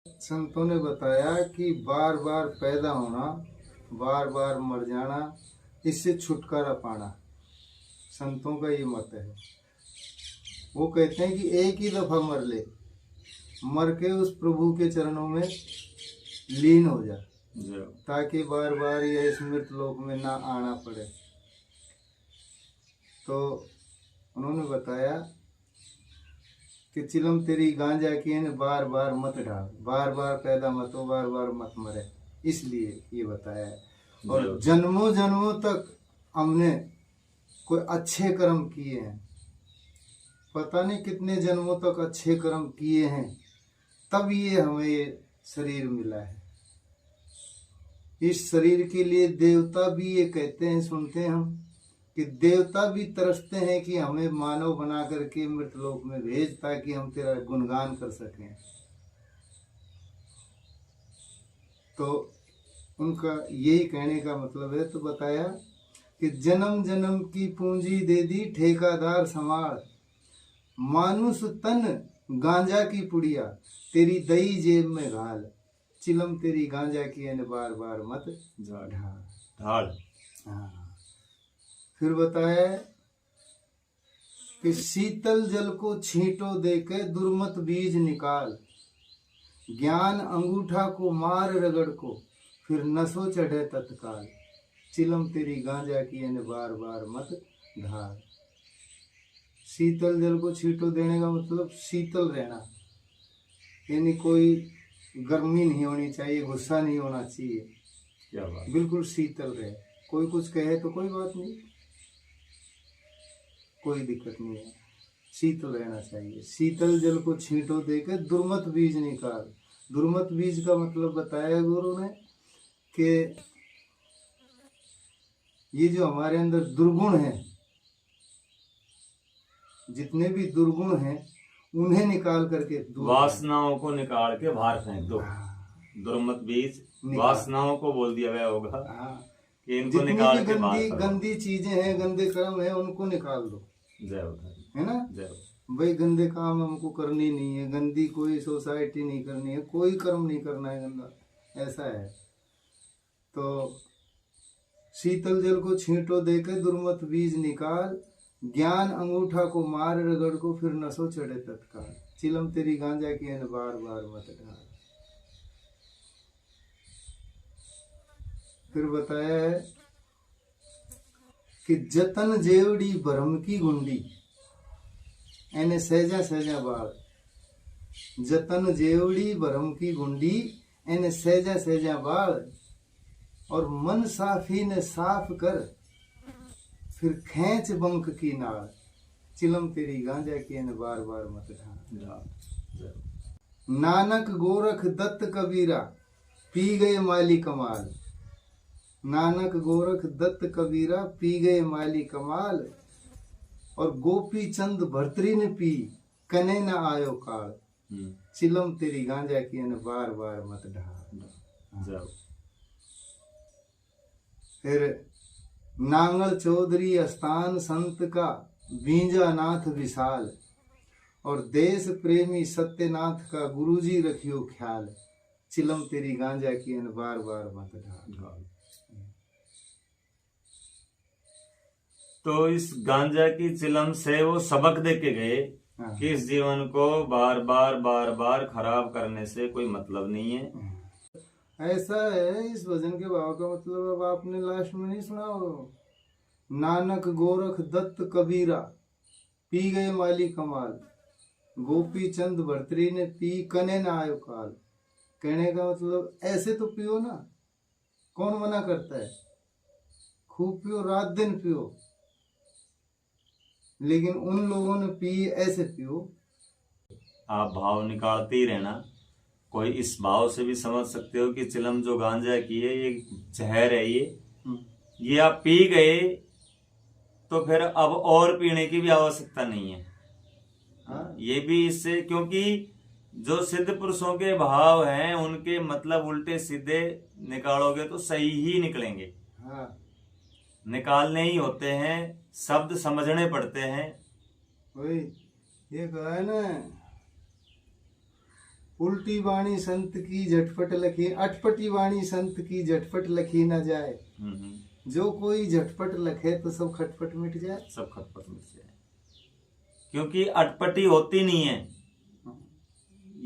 संतों ने बताया कि बार बार पैदा होना, बार बार मर जाना, इससे छुटकारा पाना। संतों का ये मत है। वो कहते हैं कि एक ही दफा मर ले, मर के उस प्रभु के चरणों में लीन हो जा, ताकि बार बार यह इस मृत लोक में ना आना पड़े। तो उन्होंने बताया कि चिलम तेरी गांजा की है, बार बार मत ढाल, बार बार पैदा मत हो, बार बार मत मरे, इसलिए ये बताया है। और जन्मों जन्मों तक हमने कोई अच्छे कर्म किए हैं, पता नहीं कितने जन्मों तक अच्छे कर्म किए हैं, तब ये हमें ये शरीर मिला है। इस शरीर के लिए देवता भी ये कहते हैं, सुनते हैं हम, कि देवता भी तरसते हैं कि हमें मानव बना करके मृतलोक में भेज, ताकि हम तेरा गुणगान कर सकें। तो उनका यही कहने का मतलब है। तो बताया कि जन्म जन्म की पूंजी दे दी ठेकादार समार, मानुष तन गांजा की पुड़िया, तेरी दई जेब में घाल, चिलम तेरी गांजा की है, बार बार मत ढाल। हाँ। फिर बताया कि शीतल जल को छींटो देके दुर्मत बीज निकाल, ज्ञान अंगूठा को मार रगड़ को, फिर नसो चढ़े तत्काल, चिलम तेरी गांजा की है, बार बार मत ढाल। शीतल जल को छींटो देने का मतलब शीतल रहना, यानी कोई गर्मी नहीं होनी चाहिए, गुस्सा नहीं होना चाहिए, क्या बात, बिल्कुल शीतल रहे। कोई कुछ कहे तो कोई बात नहीं, कोई दिक्कत नहीं है, शीतल रहना चाहिए। शीतल जल को छींटो देकर दुर्मत बीज निकाल। दुर्मत बीज का मतलब बताया गुरु ने कि ये जो हमारे अंदर दुर्गुण हैं, जितने भी दुर्गुण हैं उन्हें निकाल करके, वासनाओं को निकाल के बाहर फेंक दो। दुर्मत बीज वासनाओं को बोल दिया गया होगा। कि इनको निकाल के बाहर करो। गंदी चीजें हैं, गंदे कर्म है, उनको निकाल दो। जय हो, है ना। भाई गंदे काम हमको करनी नहीं है, गंदी कोई सोसाइटी नहीं करनी है, कोई कर्म नहीं करना है गंदा, ऐसा है। तो शीतल जल को छींटो देकर दुर्मत बीज निकाल, ज्ञान अंगूठा को मार रगड़ को, फिर नसो चढ़े तत्काल, चिलम तेरी गांजा की है, बार बार मत ढाल। फिर बताया है कि जतन जेवड़ी भरम की गुंडी, एने सहजा सहजा बाल, जतन जेवड़ी भरम की गुंडी, एने सहजा सहजा बाल, और मन साफी ने साफ कर, फिर खैंच बंक की नाल, चिलम तेरी गांजा की एने बार बार मत ढाल। नानक गोरख दत्त कबीरा, पी गए माली कमाल, नानक गोरख दत्त कबीरा, पी गए माली कमाल, और गोपी चंद भर्तरी ने पी, कने न आयो काल, चिलम तेरी गांजा की है, बार बार मत ढाल। फिर नांगल चौधरी स्थान संत का, बींजा नाथ विशाल, और देश प्रेमी सत्यनाथ का, गुरुजी रखियो ख्याल, चिलम तेरी गांजा की है, बार बार मत ढाल। तो इस गांजा की चिलम से वो सबक दे के गए कि इस जीवन को बार बार खराब करने से कोई मतलब नहीं है। ऐसा है इस भजन के भाव का मतलब। अब आपने लास्ट में नहीं सुना हो, नानक गोरख दत्त कबीरा, पी गए माली कमाल, गोपी चंद भर्तरी ने पी, कने न आयो काल। कहने का मतलब ऐसे तो पियो ना, कौन मना करता है, खूब पियो, रात दिन पियो, लेकिन उन लोगों ने पी, ऐसे पियो। आप भाव निकालते ही रहना। कोई इस भाव से भी समझ सकते हो कि चिलम जो गांजा की है ये जहर है, ये आप पी गए तो फिर अब और पीने की भी आवश्यकता नहीं है। ये भी इससे, क्योंकि जो सिद्ध पुरुषों के भाव हैं उनके मतलब उल्टे सीधे निकालोगे तो सही ही निकलेंगे। निकालने ही होते हैं, शब्द समझने पड़ते हैं। वही ये कहा है ना उल्टी वाणी संत की झटपट लखी, अटपटी वाणी संत की झटपट लखी न जाए। जो कोई झटपट लखे तो सब खटपट मिट जाए। सब खटपट मिट जाए, क्योंकि अटपटी होती नहीं है।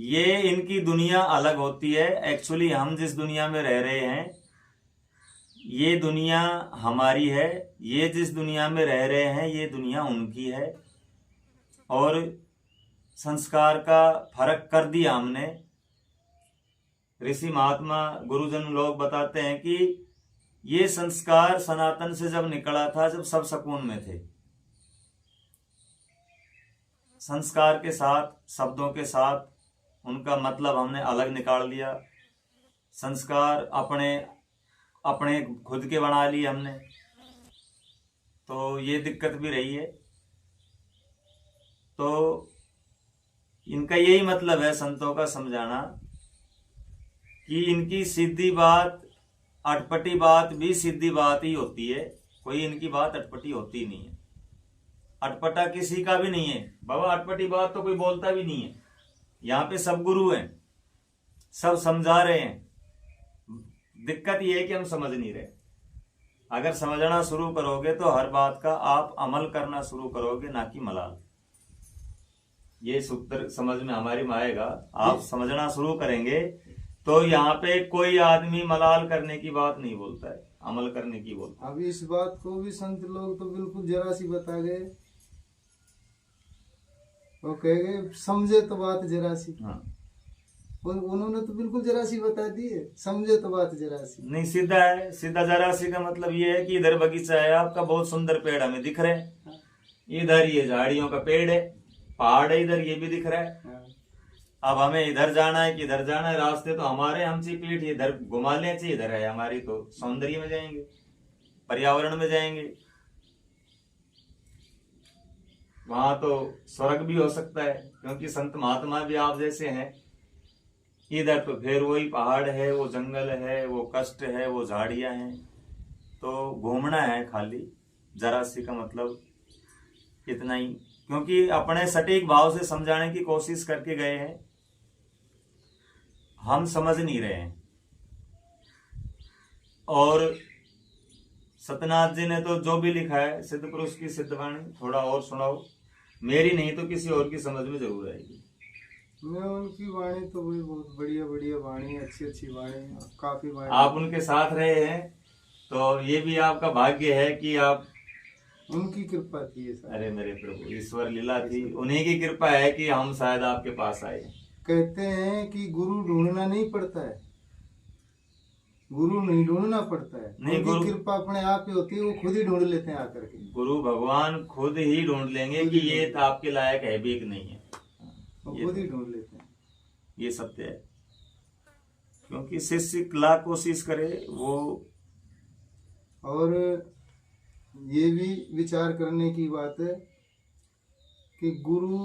ये इनकी दुनिया अलग होती है। एक्चुअली हम जिस दुनिया में रह रहे हैं ये दुनिया हमारी है, ये जिस दुनिया में रह रहे हैं ये दुनिया उनकी है। और संस्कार का फर्क कर दिया हमने। ऋषि महात्मा गुरुजन लोग बताते हैं कि ये संस्कार सनातन से जब निकला था, जब सब सकून में थे, संस्कार के साथ, शब्दों के साथ उनका मतलब हमने अलग निकाल लिया। संस्कार अपने अपने खुद के बना लिए हमने, तो ये दिक्कत भी रही है। तो इनका यही मतलब है संतों का समझाना कि इनकी सीधी बात, अटपटी बात भी सीधी बात ही होती है। कोई इनकी बात अटपटी होती नहीं है। अटपटा किसी का भी नहीं है बाबा। अटपटी बात तो कोई बोलता भी नहीं है। यहाँ पे सब गुरु हैं, सब समझा रहे हैं। दिक्कत यह है कि हम समझ नहीं रहे। अगर समझना शुरू करोगे तो हर बात का आप अमल करना शुरू करोगे, ना कि मलाल। ये सूत्र समझ में हमारी में आएगा। आप समझना शुरू करेंगे तो यहाँ पे कोई आदमी मलाल करने की बात नहीं बोलता है, अमल करने की बोलता है। अभी इस बात को भी संत लोग तो बिल्कुल जरा सी बता गए। वो कह गए समझे तो बात जरा सी। हाँ, उन्होंने तो बिल्कुल जरा सी बता दी है, समझे तो बात जरा सी। नहीं, सीधा है। सीधा जरा सी का मतलब ये है कि इधर बगीचा है आपका, बहुत सुंदर पेड़ हमें दिख रहे हैं, इधर ये झाड़ियों का पेड़ है, पहाड़ है इधर, ये भी दिख रहा है। अब हमें इधर जाना है कि इधर जाना है, रास्ते तो हमारे, हमची पीठ इधर घुमा ले चाहिए, इधर है हमारी, तो सौंदर्य में जाएंगे, पर्यावरण में जाएंगे। वहां तो स्वर्ग भी हो सकता है, क्योंकि संत महात्मा भी आप जैसे हैं। इधर तो फिर वही पहाड़ है, वो जंगल है, वो कष्ट है, वो झाड़ियां हैं। तो घूमना है खाली, जरा सी का मतलब इतना ही। क्योंकि अपने सटीक भाव से समझाने की कोशिश करके गए हैं, हम समझ नहीं रहे हैं। और सत्यनाथ जी ने तो जो भी लिखा है, सिद्ध पुरुष की सिद्ध वाणी, थोड़ा और सुनाओ। मेरी नहीं तो किसी और की समझ में जरूर आएगी। मैं उनकी वाणी तो वही बहुत बढ़िया बढ़िया वाणी, अच्छी अच्छी वाणी, काफी वाणी। आप उनके साथ रहे हैं तो ये भी आपका भाग्य है कि आप, उनकी कृपा थी ये सारी। अरे मेरे प्रभु, ईश्वर लीला थी, उन्हीं की कृपा है कि हम शायद आपके पास आए। कहते हैं कि गुरु ढूंढना नहीं पड़ता है, गुरु नहीं ढूंढना पड़ता है। नहीं, उनकी गुरु कृपा अपने आप ही होती है, वो खुद ही ढूंढ लेते हैं आकर के। गुरु भगवान खुद ही ढूंढ लेंगे कि ये आपके लायक है भी कि नहीं है, वो खुद ही ढूंढ लेते हैं। ये सत्य है। क्योंकि शिष्य लाख कोशिश करे वो। और ये भी विचार करने की बात है कि गुरु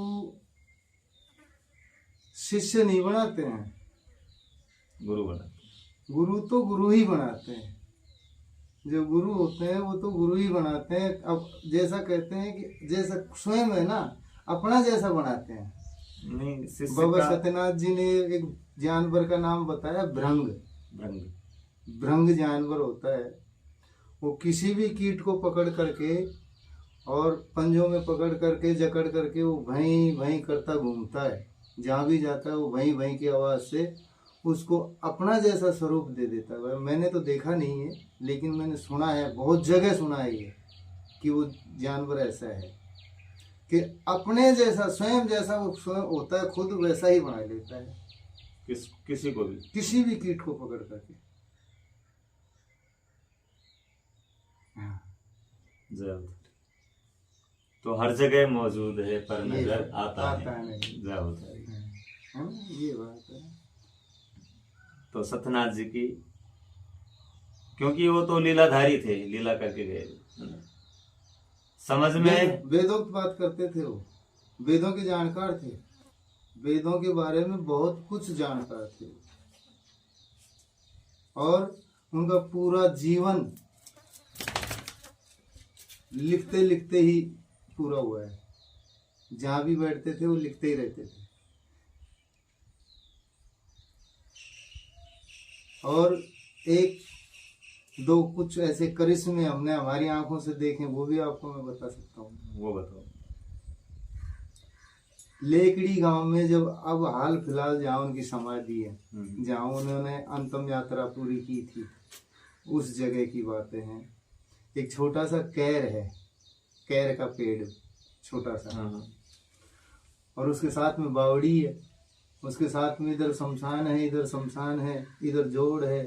शिष्य नहीं बनाते हैं, गुरु बना, गुरु तो गुरु ही बनाते हैं। जो गुरु होते हैं वो तो गुरु ही बनाते हैं। अब जैसा कहते हैं कि जैसा स्वयं है ना, अपना जैसा बनाते हैं। नहीं, शिष्य बाबा का सत्यनाथ जी ने एक जानवर का नाम बताया, भृंग। भ्रंग। भृंग जानवर होता है, वो किसी भी कीट को पकड़ करके और पंजों में पकड़ करके जकड़ करके वो भई भई करता घूमता है। जहाँ भी जाता है वो भई भई की आवाज़ से उसको अपना जैसा स्वरूप दे देता है। मैंने तो देखा नहीं है, लेकिन मैंने सुना है, बहुत जगह सुना है ये कि वो जानवर ऐसा है कि अपने जैसा, स्वयं जैसा वो स्वयं होता है, खुद वैसा ही बना लेता है किसी को भी, किसी भी कीट को पकड़ करके। जय। तो हर जगह मौजूद है पर ये नजर आता आता है। नहीं। जय होता है। है ना? ये बात है। तो सत्यनाथ जी की, क्योंकि वो तो लीलाधारी थे, लीला करके गए, समझ में। वेदोक्त बात करते थे, वो वेदों के जानकार थे, वेदों के बारे में बहुत कुछ जानकार थे। और उनका पूरा जीवन लिखते लिखते ही पूरा हुआ है। जहाँ भी बैठते थे वो लिखते ही रहते थे। और एक दो कुछ ऐसे करिश्मे हमने हमारी आंखों से देखे, वो भी आपको मैं बता सकता हूँ। वो बताओ। लेकड़ी गांव में जब अब हाल फिलहाल जहाँ उनकी समाधि है, हम्म। जहाँ उन्होंने अंतिम यात्रा पूरी की थी, उस जगह की बातें हैं। एक छोटा सा कैर है, कैर का पेड़ छोटा सा, हाँ। और उसके साथ में बावड़ी है, उसके साथ में इधर शमशान है, इधर शमशान है, इधर जोड़ है,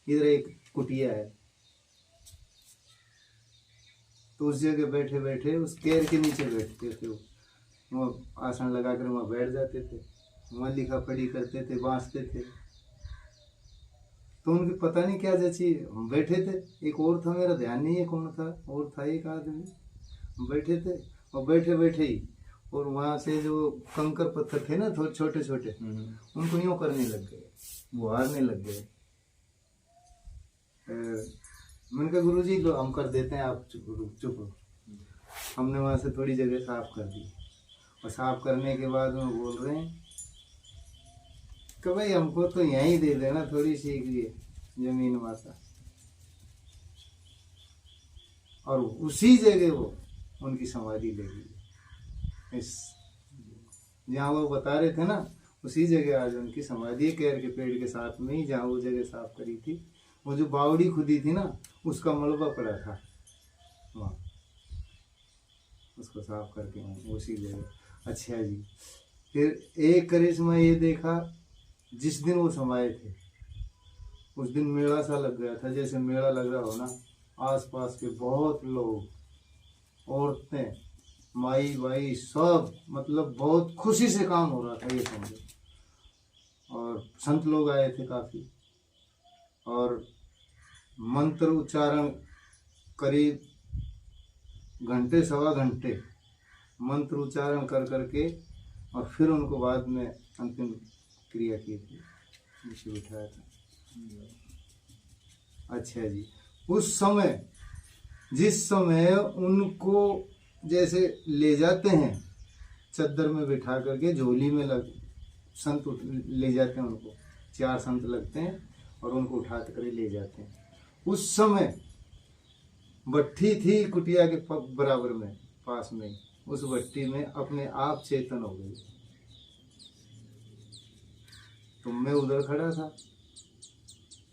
इधर एक कुटिया है। तो उस जगह बैठे बैठे उस कैर के नीचे बैठते थे वो, वहाँ आसन लगाकर वहाँ बैठ जाते थे, वहाँ लिखा पढ़ी करते थे, बांसते थे। तो उनकी पता नहीं क्या जची, हम बैठे थे, एक और था, मेरा ध्यान नहीं है कौन था, और था एक आदमी, हम बैठे थे, और बैठे बैठे ही और वहाँ से जो कंकर पत्थर थे ना थोड़े छोटे छोटे, उनको यूँ करने लग गए, बुहारने लग गए। मैंने कहा गुरु जी लो हम कर देते हैं, आप चुप रहो। हमने वहाँ से थोड़ी जगह साफ कर दी, और साफ करने के बाद वो बोल रहे हैं कि भाई हमको तो यहीं दे देना थोड़ी सी ये जमीन माता। और उसी जगह वो उनकी समाधि लगी, इस जहाँ वो बता रहे थे ना, उसी जगह आज उनकी समाधि है, केर के पेड़ के साथ में ही, जहाँ वो जगह साफ करी थी। वो जो बावड़ी खुदी थी ना, उसका मलबा पड़ा था वहाँ, उसको साफ करके वहाँ उसी जगह। अच्छा जी, फिर एक करिश्मा ये देखा, जिस दिन वो समाये थे उस दिन मेला सा लग गया था, जैसे मेला लग रहा हो ना, आसपास के बहुत लोग, औरतें, माई बाई सब, मतलब बहुत खुशी से काम हो रहा था ये समझो। और संत लोग आए थे काफी, और मंत्र उच्चारण करीब घंटे सवा घंटे मंत्र उच्चारण कर करके, और फिर उनको बाद में अंतिम क्रिया की थी, नीचे बिठाया था। अच्छा जी, उस समय जिस समय उनको जैसे ले जाते हैं चद्दर में बिठा करके, झोली में लग संत ले जाते हैं उनको, 4 संत लगते हैं और उनको उठा कर ले जाते हैं। उस समय भट्ठी थी कुटिया के बराबर में, पास में, उस भट्टी में अपने आप चेतन हो गई। तो मैं उधर खड़ा था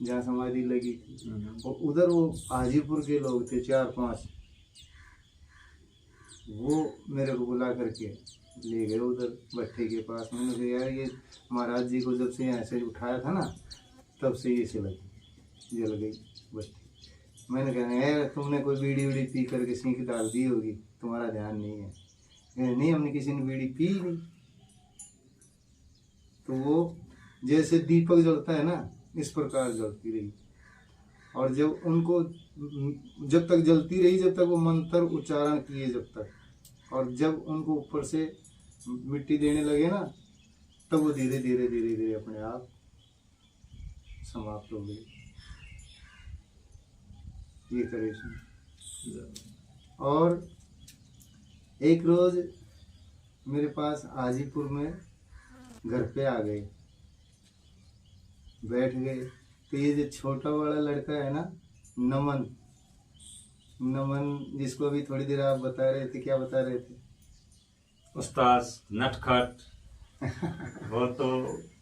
जहाँ समाधि लगी थी, और उधर वो हाजीपुर के लोग थे 4-5, वो मेरे को बुला करके ले गए उधर भट्टी के पास। मैंने कहा यार ये महाराज जी को जब से ऐसे उठाया था ना, तब से ये से लगी, जल गई भट्टी। मैंने कहा यार तुमने कोई बीड़ी वीड़ी पी करके सीख डाल दी होगी, तुम्हारा ध्यान नहीं है। नहीं, हमने किसी ने बीड़ी पी नहीं। तो वो जैसे दीपक जलता है ना, इस प्रकार जलती रही, और जब उनको, जब तक जलती रही, जब तक वो मंत्र उच्चारण किए जब तक, और जब उनको ऊपर से मिट्टी देने लगे ना, तब वो धीरे धीरे धीरे धीरे अपने आप समाप्त हो गई। ये करिश्मा। और एक रोज मेरे पास हाजीपुर में घर पे आ गए, बैठ गए। तो ये जो छोटा वाला लड़का है ना, नमन, नमन जिसको अभी थोड़ी देर आप बता रहे थे, क्या बता रहे थे? उस्ताद नटखट। वो तो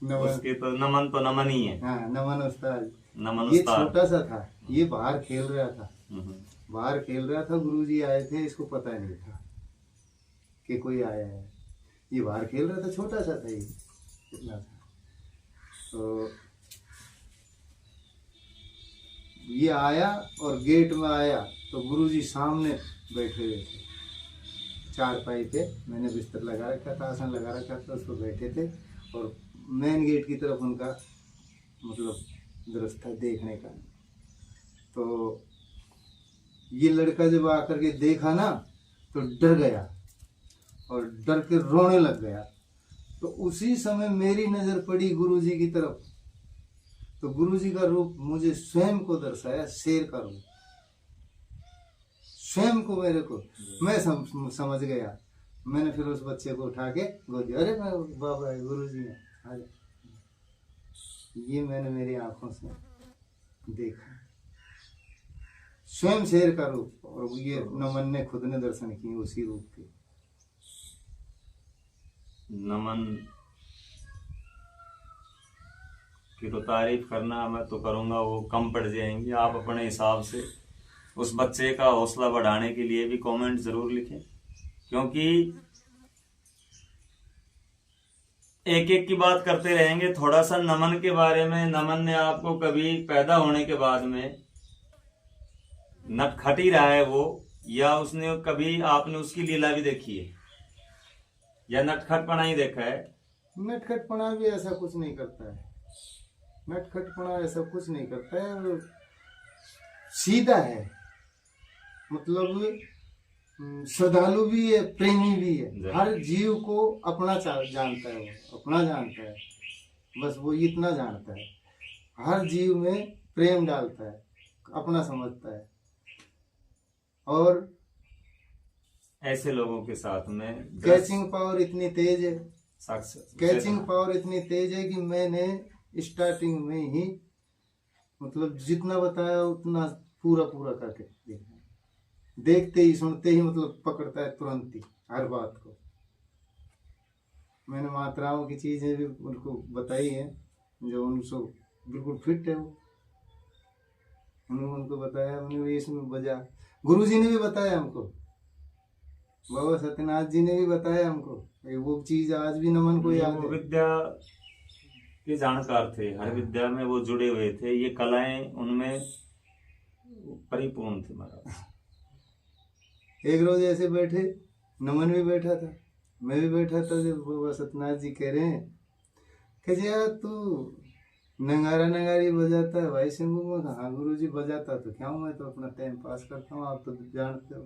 नमन, उसके तो नमन तो नमन ही है। हाँ नमन उस्ताद। नमन ये उस्ताद छोटा सा था, ये बाहर खेल रहा था, बाहर खेल रहा था। गुरुजी आए थे, इसको पता नहीं था कि कोई आया है। ये बाहर खेल रहा था, छोटा सा था ये, इतना था। तो ये आया और गेट में आया तो गुरुजी सामने बैठे हुए थे, चारपाई पे मैंने बिस्तर लगा रखा था, आसन लगा रखा था, उस पर बैठे थे, और मेन गेट की तरफ उनका मतलब दृष्टि था देखने का। तो ये लड़का जब आकर के देखा ना, तो डर गया और डर के रोने लग गया। तो उसी समय मेरी नजर पड़ी गुरुजी की तरफ, तो गुरुजी का रूप मुझे स्वयं को दर्शाया, शेर का रूप स्वयं को मेरे को, मैं समझ गया। मैंने फिर उस बच्चे को उठा के गोद दिया, अरे मैं बाबा गुरुजी हैं। ये मैंने मेरी आंखों से देखा, स्वयं शेर का रूप, और ये नमन ने खुद ने दर्शन किए उसी रूप के। नमन की तो तारीफ करना मैं तो करूंगा, वो कम पड़ जाएंगी। आप अपने हिसाब से उस बच्चे का हौसला बढ़ाने के लिए भी कमेंट जरूर लिखें, क्योंकि एक एक की बात करते रहेंगे। थोड़ा सा नमन के बारे में, नमन ने आपको कभी पैदा होने के बाद में नटखटी रहा है वो, या उसने कभी आपने उसकी लीला भी देखी है, या नटखटपना ही देखा है? नटखटपना भी ऐसा कुछ नहीं करता है, नटखटपना ऐसा कुछ नहीं करता है, वो सीधा है, मतलब श्रद्धालु भी है, प्रेमी भी है, हर जीव को अपना जानता है, वो अपना जानता है, बस वो इतना जानता है, हर जीव में प्रेम डालता है, अपना समझता है। और ऐसे लोगों के साथ में कैचिंग पावर इतनी तेज है, कैचिंग हाँ। पावर इतनी तेज है कि मैंने स्टार्टिंग में ही मतलब जितना बताया उतना पूरा पूरा करके देखा, देखते ही सुनते ही मतलब पकड़ता है तुरंत ही हर बात को। मैंने मात्राओं की चीजें भी उनको बताई है जो उनको बिल्कुल फिट है, वो उन्होंने उनको बताया, उन्होंने इसमें बजा, गुरुजी ने भी बताया हमको, बाबा सत्यनाथ जी ने भी बताया हमको, वो चीज आज भी नमन को याद है। विद्या के जानकार थे, हर विद्या में वो जुड़े हुए थे, ये कलाएं उनमें परिपूर्ण थे महाराज। एक रोज ऐसे बैठे, नमन भी बैठा था, मैं भी बैठा था, जब बाबा सत्यनाथ जी कह रहे हैं कि यार तू नंगारा नंगारी बजाता है भाई शंभू। में कहा हाँ गुरु जी बजाता तो क्या हूँ, मैं तो अपना टाइम पास करता हूँ, आप तो जानते हो।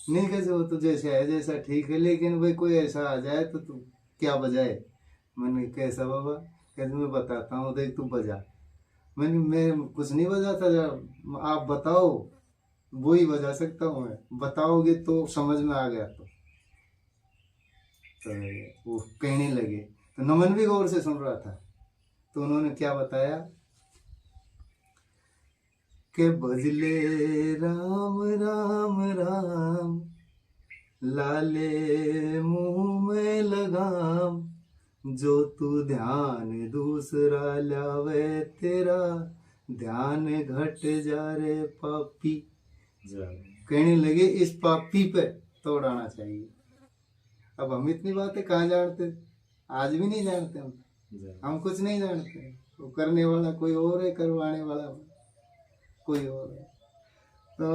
नहीं कैसे, वो तो जैसे है जैसा ठीक है, लेकिन भाई कोई ऐसा आ जाए तो तू क्या बजाए। मैंने कैसा बाबा, कहते मैं बताता हूँ, देख तू बजा। मैं कुछ नहीं बजाता, आप बताओ, वो ही बजा सकता हूँ मैं, बताओगे तो समझ में आ गया तो वो कहने लगे। तो नमन भी गौर से सुन रहा था, तो उन्होंने क्या बताया कि भजले राम राम राम, लाले मुंह में लगाम, जो तू ध्यान दूसरा लावे तेरा ध्यान घट जा रे पापी। कहने लगे इस पापी पे तोड़ाना चाहिए। अब हम इतनी बातें कहाँ जानते, आज भी नहीं जानते हम कुछ नहीं जानते, वो करने वाला कोई और है, करवाने वाला कोई और है। तो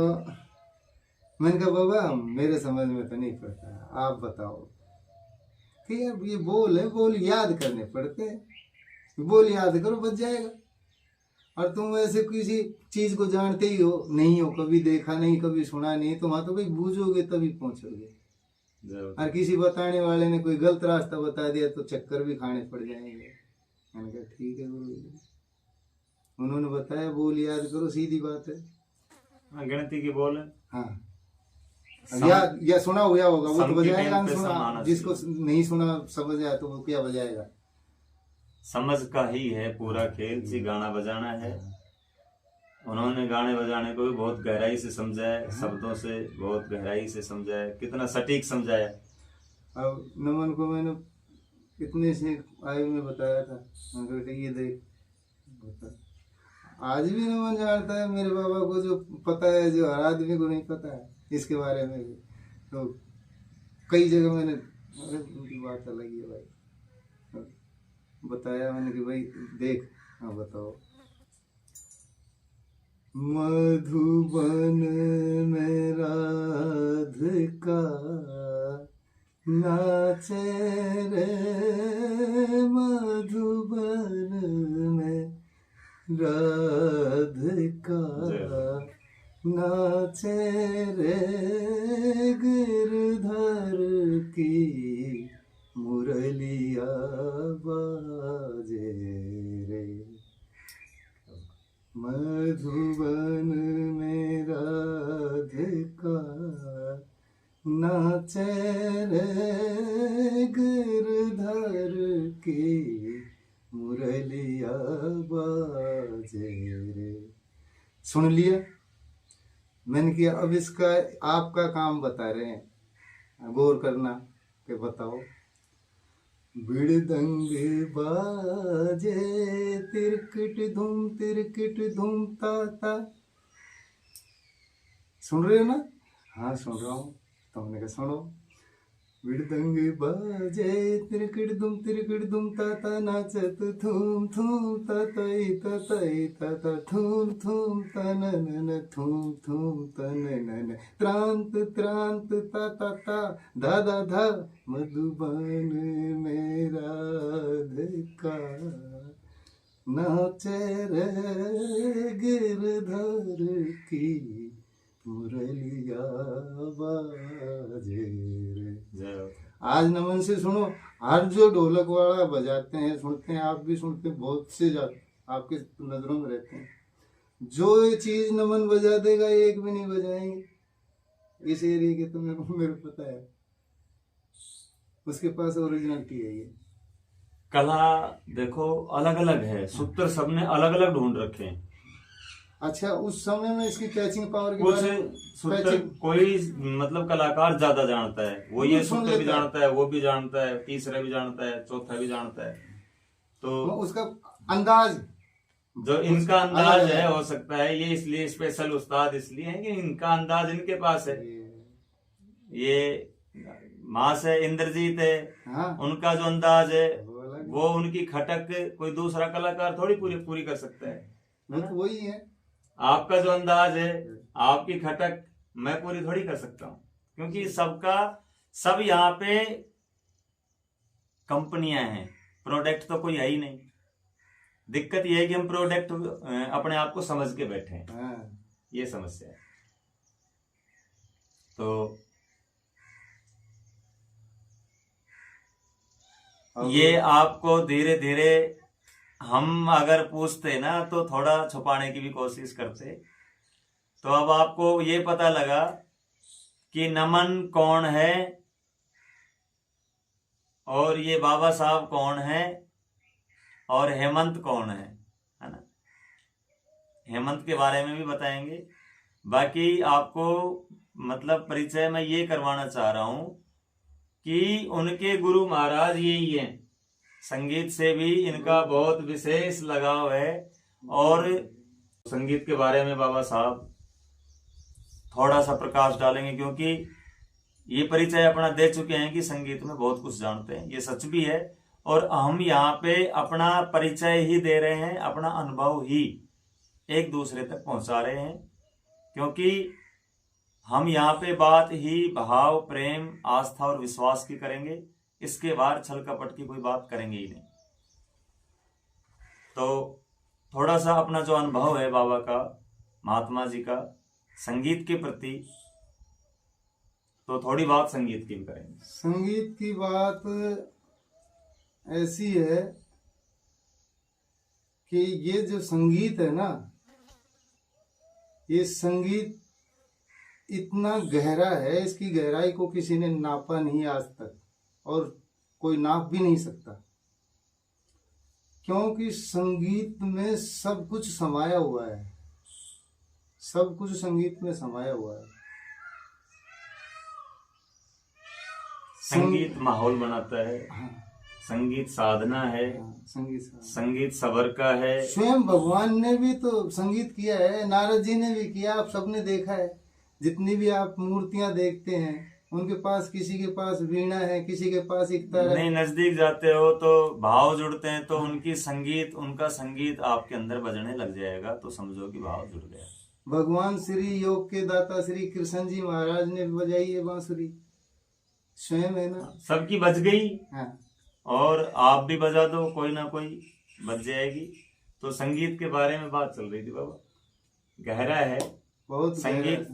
मैंने कहा बाबा मेरे समझ में तो नहीं पड़ता, आप बताओ कि अब ये बोल है, बोल याद करने पड़ते हैं, बोल याद करो बच जाएगा। और तुम ऐसे किसी चीज को जानते ही हो नहीं हो, कभी देखा नहीं, कभी सुना नहीं, तो वहां तो भाई बूझोगे तभी पहुंचोगे। और किसी बताने वाले ने कोई गलत रास्ता बता दिया तो चक्कर भी खाने पड़ जाएंगे। मैंने कहा ठीक है गुरु जी, उन्होंने बताया बोल याद करो, सीधी बात है, गिनती की बोल है। हाँ याद या सुना हुआ होगा वो तो बजाएगा, सुना जिसको नहीं सुना समझ आया तो वो क्या बजाएगा। समझ का ही है पूरा खेल, जी गाना बजाना है। उन्होंने गाने बजाने को भी बहुत गहराई से समझाया, शब्दों से बहुत गहराई से समझाया, कितना सटीक समझाया। अब नमन को मैंने कितने से आयु में बताया था, ये देख बता। आज भी नमन जानता है मेरे बाबा को, जो पता है जो हर आदमी को नहीं पता है इसके बारे में भी। तो कई जगह मैंने, अरे उनकी बात अलग ही है भाई, बताया मैंने कि भाई देख, हाँ बताओ। मधुबन में राधिका नाचे रे, मधुबन में राधिका नाचे रे, गिरधर की मुरलिया बाजे रे, मधुबन में राधिका नाचे रे, गिरधर की मुरली बाजे रे। सुन लिया? मैंने किया, अब इसका आपका काम बता रहे हैं, गौर करना कि बताओ। बिड़दंग बाजे तिरकिट धूम ता ता। सुन रहे हो ना? हाँ सुन रहा हूँ। तो हमने कहा सुनो। बिड़दंग बाजे तिरकिट दुम ता ता, नाचत थूम थूम ता तई ता ता, थूम थूम तन नन, थूम थूम तन नन, त्रांत त्रांत ता ता ता, धा धा धा, मधुबन में राधिका नाचे रे गिरधर की मुरलिया बाजे रे। जय हो। आज नमन से सुनो, हर जो ढोलक वाला बजाते हैं, सुनते हैं, आप भी सुनते हैं, बहुत से आपके नजरों में रहते हैं, जो ये चीज नमन बजा देगा एक भी नहीं बजाएंगे इस एरिया के, तो मेरे को पता है, उसके पास ओरिजिनलिटी है ये। कला देखो अलग अलग है, सूत्र सबने अलग अलग ढूंढ रखे हैं। अच्छा, उस समय में इसकी कैचिंग पावर के कुछ बारे में सूत्र कोई मतलब कलाकार ज्यादा जानता है, वो ये सुन सूत्र भी लेता है। जानता है, वो भी जानता है, तीसरा भी जानता है, चौथा भी जानता है। तो उसका अंदाज, जो इनका अंदाज अलग है, है। हो सकता है ये इसलिए स्पेशल उस्ताद इसलिए है कि इनका अंदाज इनके पास है। ये मास है, इंद्रजीत है, हाँ, उनका जो अंदाज है वो अलग है। वो उनकी खटक कोई दूसरा कलाकार थोड़ी पूरी कर सकता है वो ना? तो वही है। आपका जो अंदाज है, आपकी खटक मैं पूरी थोड़ी कर सकता हूं, क्योंकि सबका सब यहाँ पे कंपनियां हैं, प्रोडक्ट तो कोई है ही नहीं। दिक्कत यह है कि हम प्रोडक्ट अपने आप को समझ के बैठे हैं, हाँ। ये समस्या है। तो ये आपको धीरे धीरे हम अगर पूछते ना तो थोड़ा छुपाने की भी कोशिश करते। तो अब आपको ये पता लगा कि नमन कौन है और ये बाबा साहब कौन है और हेमंत कौन है ना? हेमंत के बारे में भी बताएंगे। बाकी आपको मतलब परिचय मैं ये करवाना चाह रहा हूं कि उनके गुरु महाराज यही हैं। संगीत से भी इनका बहुत विशेष लगाव है और संगीत के बारे में बाबा साहब थोड़ा सा प्रकाश डालेंगे, क्योंकि ये परिचय अपना दे चुके हैं कि संगीत में बहुत कुछ जानते हैं, ये सच भी है। और हम यहाँ पे अपना परिचय ही दे रहे हैं, अपना अनुभव ही एक दूसरे तक पहुंचा रहे हैं, क्योंकि हम यहाँ पे बात ही भाव, प्रेम, आस्था और विश्वास की करेंगे। इसके बाद छल कपट की कोई बात करेंगे ही नहीं। तो थोड़ा सा अपना जो अनुभव है बाबा का, महात्मा जी का संगीत के प्रति, तो थोड़ी बात संगीत की भी करेंगे। संगीत की बात ऐसी है कि ये जो संगीत है ना, ये संगीत इतना गहरा है, इसकी गहराई को किसी ने नापा नहीं आज तक, और कोई नाप भी नहीं सकता, क्योंकि संगीत में सब कुछ समाया हुआ है, सब कुछ संगीत में समाया हुआ है। संगीत माहौल बनाता है, हाँ, संगीत साधना है, हाँ, संगीत संगीत सबर का है। स्वयं भगवान ने भी तो संगीत किया है, नारद जी ने भी किया, आप सबने देखा है। जितनी भी आप मूर्तियां देखते हैं, उनके पास, किसी के पास वीणा है, किसी के पास एक तरह। नहीं, नजदीक जाते हो तो भाव जुड़ते हैं, तो उनका संगीत आपके अंदर बजने लग जाएगा, तो समझो कि भाव जुड़ गया। भगवान श्री योग के दाता श्री कृष्ण जी महाराज ने भी बजाई है बांसुरी, स्वयं है ना। सबकी बज गई, हाँ, और आप भी बजा दो, कोई ना कोई बज जाएगी। तो संगीत के बारे में बात चल रही थी बाबा, गहरा है बहुत संगीत,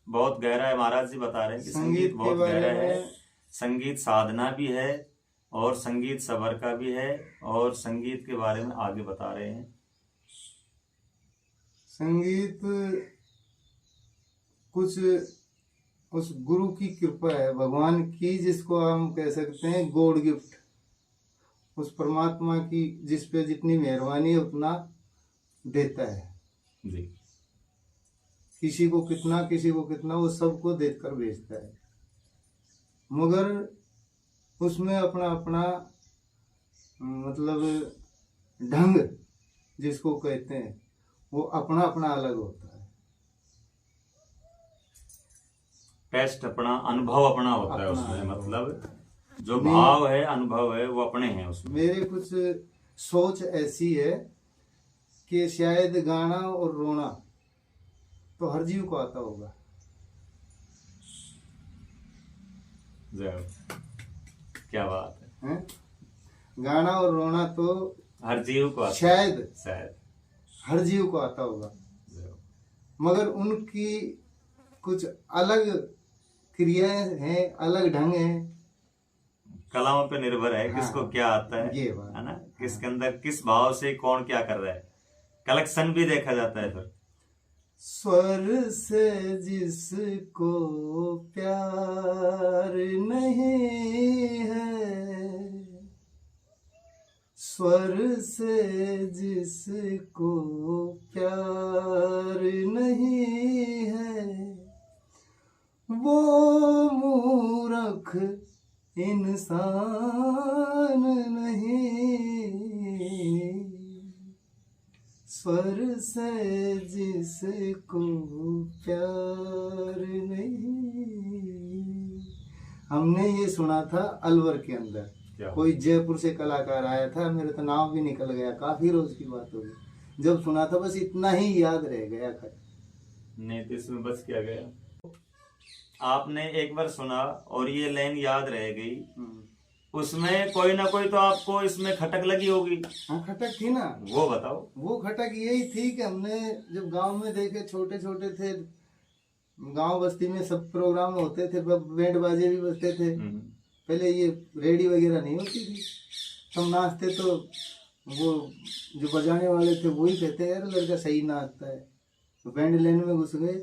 बहुत गहरा है। महाराज जी बता रहे हैं कि संगीत के बहुत बारे गहरा है, में। संगीत साधना भी है और संगीत सबर का भी है, और संगीत के बारे में आगे बता रहे हैं। संगीत कुछ उस गुरु की कृपा है, भगवान की, जिसको हम कह सकते हैं गॉड गिफ्ट। उस परमात्मा की जिस पे जितनी मेहरबानी है उतना देता है। जी। किसी को कितना वो सबको देकर भेजता है, मगर उसमें अपना अपना मतलब ढंग जिसको कहते हैं वो अपना अपना अलग होता है। टेस्ट अपना, अनुभव अपना होता है अपना उसमें, अनुभव मतलब जो नहीं। भाव है, अनुभव है, वो अपने हैं उसमें। मेरे कुछ सोच ऐसी है कि शायद गाना और रोना तो हर जीव को आता होगा। जय हो। क्या बात है। हैं? गाना और रोना तो हर जीव को आता शायद शायद हर जीव को आता होगा, जय हो। मगर उनकी कुछ अलग क्रियाएं हैं, अलग ढंग है। कलाओं पे निर्भर है किसको हाँ, क्या आता है ये बात है ना, हाँ। किसके अंदर किस भाव से कौन क्या कर रहा है, कलेक्शन भी देखा जाता है फिर। स्वर से जिसको प्यार नहीं है, स्वर से जिसको प्यार नहीं है, वो मूर्ख इंसान नहीं। स्वर से जिसको प्यार नहीं। हमने ये सुना था अलवर के अंदर, क्या? कोई जयपुर से कलाकार आया था, मेरे तो नाम भी निकल गया, काफी रोज की बात हो गई। जब सुना था बस इतना ही याद रह गया। नहीं तो इसमें बस क्या गया, आपने एक बार सुना और ये लाइन याद रह गई, उसमें कोई ना कोई तो आपको इसमें खटक लगी होगी। हाँ, खटक थी ना। वो बताओ। वो खटक यही थी कि हमने जब गांव में देखे, छोटे छोटे थे, गांव बस्ती में सब प्रोग्राम होते थे, बैंड बाजे भी बजते थे। पहले ये रेडियो वगैरह नहीं होती थी, हम नाचते तो वो जो बजाने वाले थे वही कहते यार लड़का सही नाचता है। तो बैंड लाइन में घुस गए,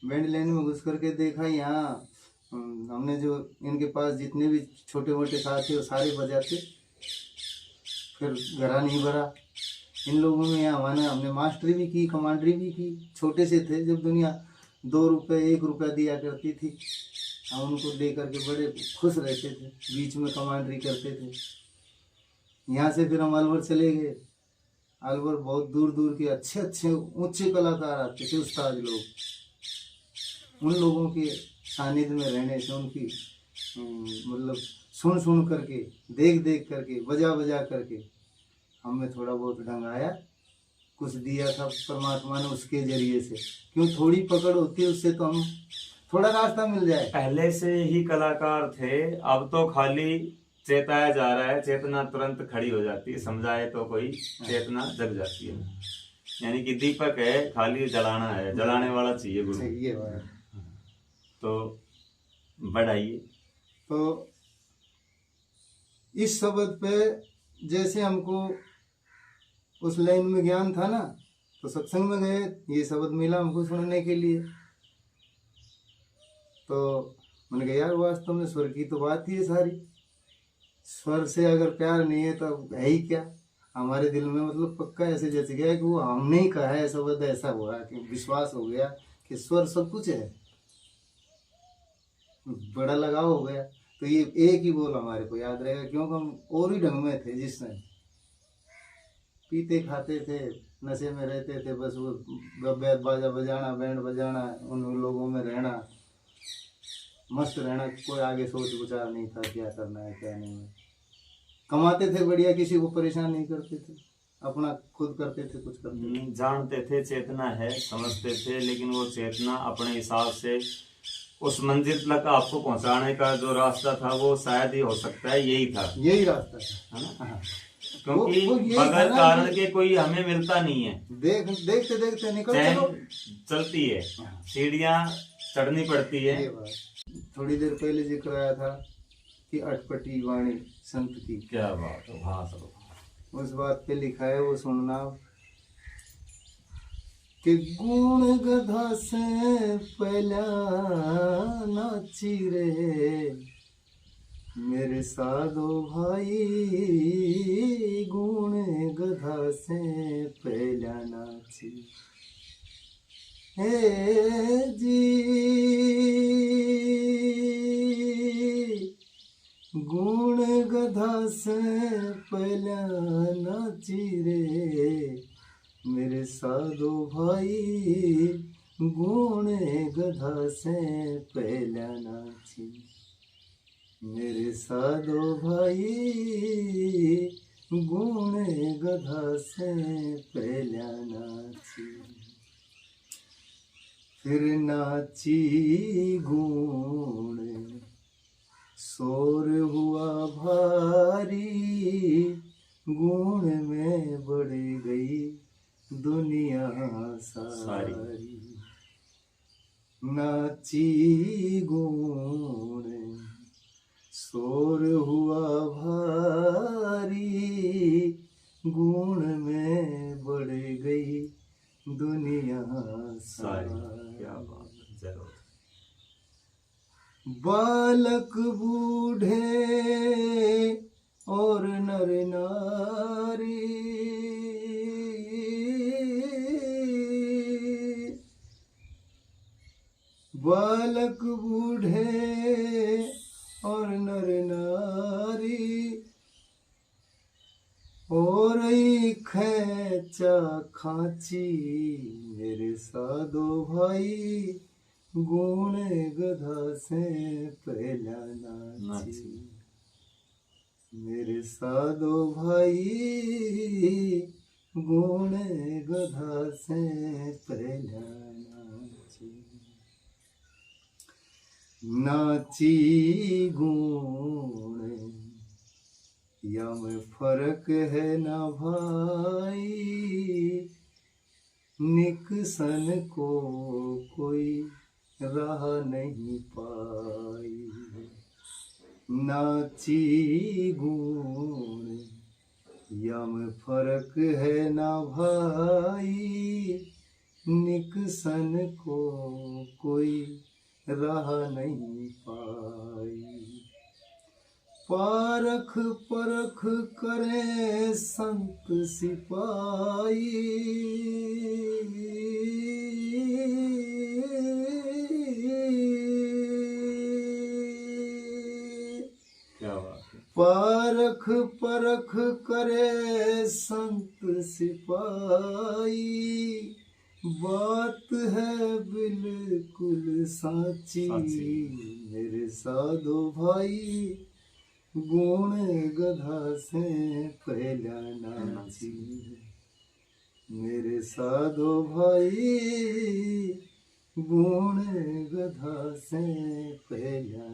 बैंड लाइन में घुस करके देखा यहाँ हमने जो इनके पास जितने भी छोटे मोटे साथ थे वो सारे बजाते, फिर घरा नहीं भरा इन लोगों में। यहाँ हमने मास्टरी भी की, कमांडरी भी की। छोटे से थे जब दुनिया 2 रुपये 1 रुपया दिया करती थी, हम उनको दे करके बड़े खुश रहते थे, बीच में कमांडरी करते थे। यहाँ से फिर हम अलवर चले गए। अलवर बहुत दूर दूर के अच्छे अच्छे ऊंचे कलाकार आते थे, उस्ताद लोग। उन लोगों के सानिध्य में रहने से, उनकी मतलब सुन सुन करके, देख देख करके, बजा बजा करके हमें थोड़ा बहुत ढंग आया। कुछ दिया था परमात्मा ने उसके जरिए से, क्यों थोड़ी पकड़ होती है उससे तो हम थोड़ा रास्ता मिल जाए। पहले से ही कलाकार थे, अब तो खाली चेताया जा रहा है, चेतना तुरंत खड़ी हो जाती है, समझाए तो कोई चेतना जग जाती है। यानी कि दीपक है, खाली जलाना है, जलाने वाला चाहिए गुरु। ये बात तो बढ़ाइए। तो इस शब्द पे जैसे हमको उस लाइन में ज्ञान था ना, तो सत्संग में गए, ये शब्द मिला हमको सुनने के लिए। तो मैंने कहा यार वास्तव में स्वर की तो बात ही है सारी। स्वर से अगर प्यार नहीं है तो है ही क्या। हमारे दिल में मतलब पक्का ऐसे जच गया कि वो हमने ही कहा है शब्द, ऐसा हुआ कि विश्वास हो गया कि स्वर सब कुछ है, बड़ा लगाव हो गया। तो ये एक ही बोल हमारे को याद रहेगा, क्योंकि हम और ही ढंग में थे, जिस समय पीते खाते थे, नशे में रहते थे, बस वो बैद बाजा बजाना, बैंड बजाना, उन लोगों में रहना, मस्त रहना, कोई आगे सोच विचार नहीं था क्या करना है क्या नहीं है। कमाते थे बढ़िया, किसी को परेशान नहीं करते थे, अपना खुद करते थे, कुछ करते थे। जानते थे चेतना है, समझते थे, लेकिन वो चेतना अपने हिसाब से उस मंजिल तक आपको पहुंचाने का जो रास्ता था वो शायद ही हो सकता है यही था, यही रास्ता था, है ना। हाँ। क्योंकि वो यही बगैर था ना कारण कि के कोई हमें मिलता नहीं है। देखते देखते निकल चैन चलो। चलती है, सीढ़ियां चढ़नी पड़ती है। ये बात थोड़ी देर पहले जिक्र आया था कि अटपटी वाणी संत की, क्या बात है, हाँ सब उस बात पे लिखा है, वो सुनना कि गुण गधा से पहला नाची रे, मेरे साधो भाई गुण गधा से पहला नाची हे जी गुण गधा से पहला नाची रे मेरे साधो भाई गुण गधा से पहला नाची मेरे साधो भाई गुण गधा से पहला नाची फिर नाची गुण शोर हुआ भारी गुण में बढ़ गई दुनिया सारी नाची गुण शोर हुआ भारी गुण में बढ़ गई दुनिया सारी। सारी क्या बात है, जय हो। बालक बूढ़े और नर नारी बालक बूढ़े और नर नारी और खेचा खाची मेरे साधो भाई गुण गधा से पहला नाची मेरे साधो भाई गुण गधा से पहला नाची नाची गुण या में फर्क है ना भाई निकसन को कोई राह नहीं पाई नाची गुण या में फर्क है ना भाई निकसन को कोई राह नहीं पाई पारख परख करे संत सिपाही क्या बात है। पारख परख करे संत सिपाही बात है बिल्कुल साची मेरे साधो भाई गुण गधा से पहला नाची मेरे साधो भाई गुण गधा से पहला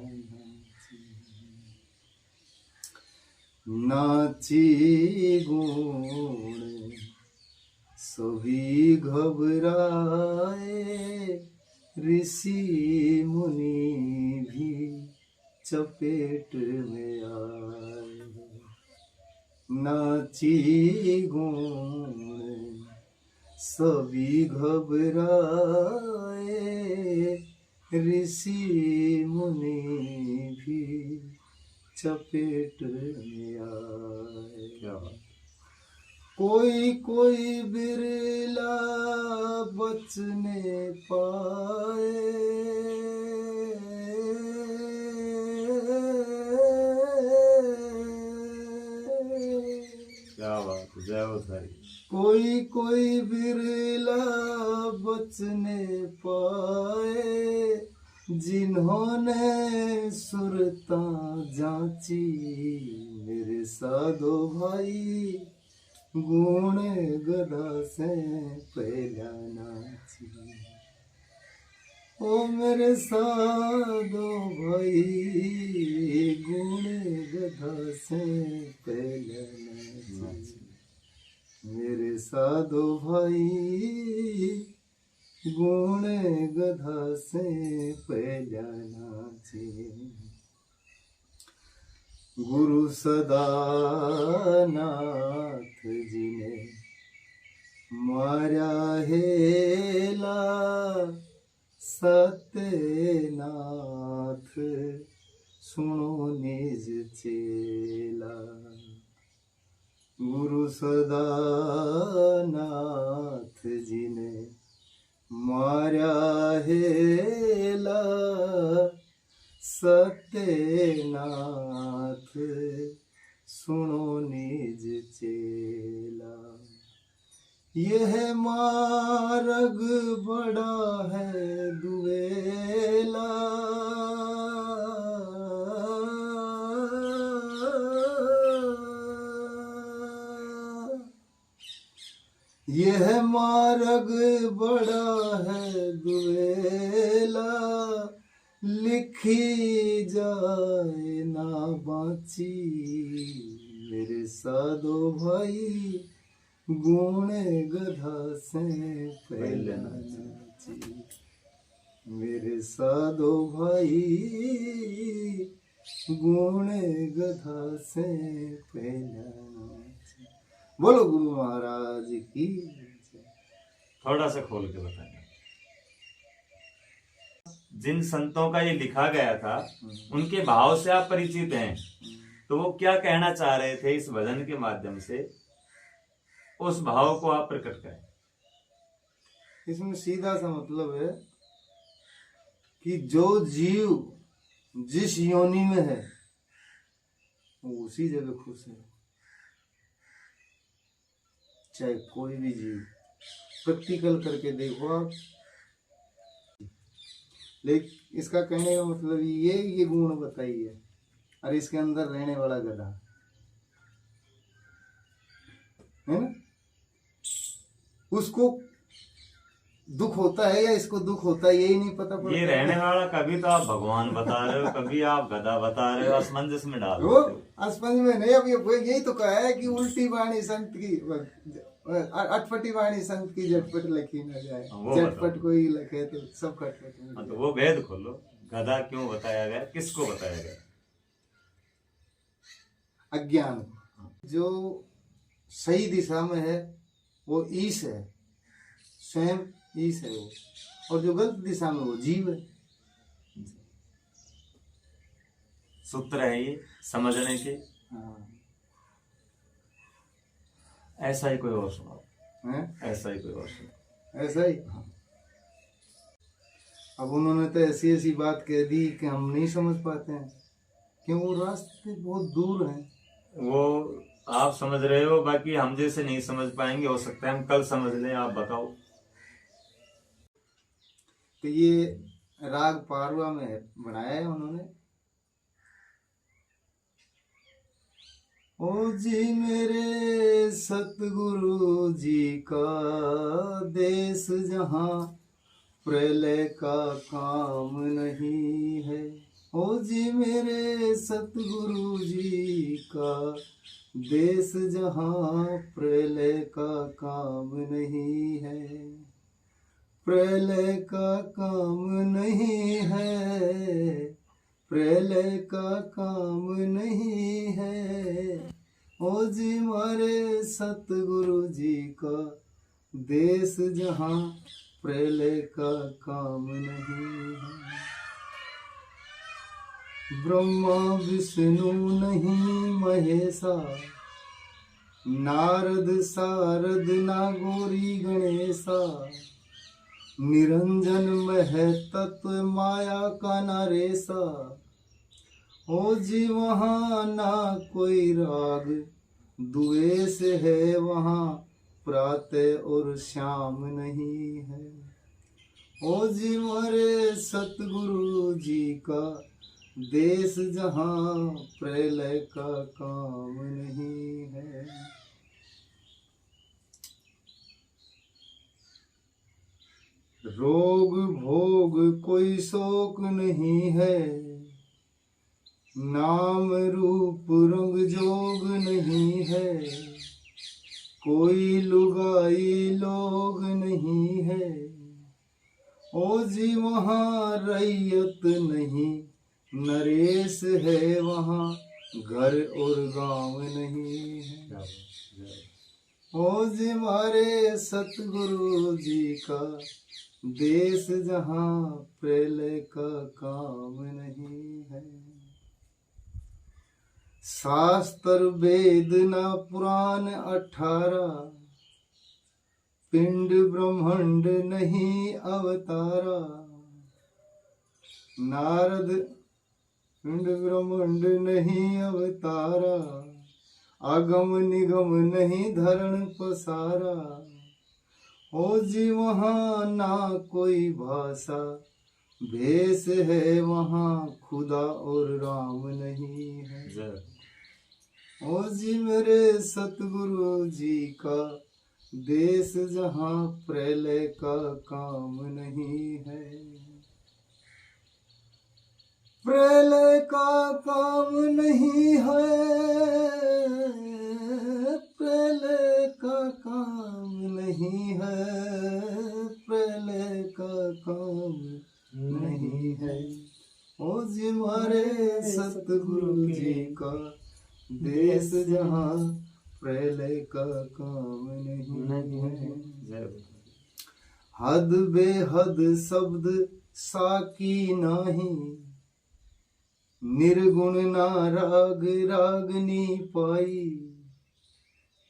नाची गुण सभी घबराए ऋषि मुनि भी चपेट में आए नाची गुण सभी घबराए ऋषि मुनि भी चपेट में आए क्या बात। कोई कोई बिरला बचने पाए क्या बात है, जय हो सारी। कोई कोई बिरला बचने पाए जिन्होंने सुरता जांची मेरे साधो भाई गुण गधा से पहला नाची ओ मेरे साधो भाई गुण गधा से पहला नाची मेरे साधो भाई गुण गधा से पहला नाचे गुरु सदानाथ जी ने मारा हेला सत्यनाथ सुनो निज चेला। गुरु सदानाथ जी ने मारा हेला, सत्यनाथ सुनो निज चेला। यह मार्ग बड़ा है दुएला, यह मार्ग बड़ा है दुएला, लिखी जाए ना बाची। मेरे साधो भाई गुण गधा से पहले नाची। मेरे साधो भाई गुण गधा से पहले नाची। बोलो गुरु महाराज की जय। थोड़ा सा खोल के बताएंगे। जिन संतों का ये लिखा गया था उनके भाव से आप परिचित हैं, तो वो क्या कहना चाह रहे थे इस भजन के माध्यम से, उस भाव को आप प्रकट करें। इसमें सीधा सा मतलब है कि जो जीव जिस योनि में है वो उसी जगह खुश है, चाहे कोई भी जीव। प्रैक्टिकल करके देखो आप। लेकिन इसका कहने का मतलब ये गुण बताइए, और इसके अंदर रहने वाला गधा है ना, उसको दुख होता है या इसको दुख होता है यही नहीं पता पड़ता। ये रहने वाला कभी तो आप भगवान बता रहे हो, कभी आप गधा बता रहे हो, असमंजस में डाल वो असमंज में नहीं। अब यही तो कहा है कि उल्टी वाणी संत की, अटपटी वाणी संत की झटपट लिखी न जाए। झटपट कोई लिखे तो सब खटपट। तो वो वेद खोलो, गधा क्यों बताया गया, किसको बताया गया? अज्ञान। जो सही दिशा में है वो ईश है, स्वयं ईश है वो, और जो गलत दिशा में वो जीव है। सूत्र है ये समझने के। हाँ। ऐसा ही कोई और सुनाओ, ऐसा ही कोई और सुनाओ। ऐसा ही। हाँ। अब उन्होंने तो ऐसी ऐसी बात कह दी कि हम नहीं समझ पाते हैं, क्यों वो रास्ते बहुत दूर हैं। वो आप समझ रहे हो, बाकी हम जैसे नहीं समझ पाएंगे, हो सकता है हम कल समझ लें। आप बताओ। तो ये राग पारवा में बनाया है उन्होंने। ओ जी मेरे सतगुरु जी का देश जहाँ प्रलय का काम नहीं है। ओ जी मेरे सतगुरु जी का देश जहाँ प्रलय का काम नहीं है। प्रलय का काम नहीं है, प्रलय का काम नहीं है। ओ जी मारे सतगुरु जी का देश जहाँ प्रलय का काम नहीं है। ब्रह्मा विष्णु नहीं महेशा, नारद सारद नागौरी गणेशा, निरंजन मह तत्व माया का नरेसा। ओ जी वहाँ ना कोई राग द्वेष है, वहाँ प्रातः और शाम नहीं है। ओ जी मारे सतगुरु जी का देश जहाँ प्रलय का काम नहीं है। रोग भोग कोई शोक नहीं है, नाम रूप रंग जोग नहीं है। कोई लुगाई लोग नहीं है। ओ जी वहाँ रैयत नहीं नरेश है, वहाँ घर और गांव नहीं है। ओ जी मारे सतगुरु जी का देश जहाँ प्रलय का काम नहीं है। शास्त्र वेद न पुराण 18, पिंड ब्रह्मांड नहीं अवतारा। नारद पिंड ब्रह्मांड नहीं अवतारा, आगम निगम नहीं धरण पसारा। ओ जी वहाँ ना कोई भाषा, भेष है वहाँ खुदा और राम नहीं है। जय। ओ जी मेरे सतगुरु जी का देश, जहाँ प्रलय का काम नहीं है। प्रलय का काम नहीं है, प्रलय का काम नहीं है, प्रलय का काम नहीं है। ओ जी हमारे सतगुरु जी का देश, जहाँ प्रलय का काम नहीं है। जय। हद बेहद शब्द साकी नाही, निर्गुण ना राग रागनी पाई।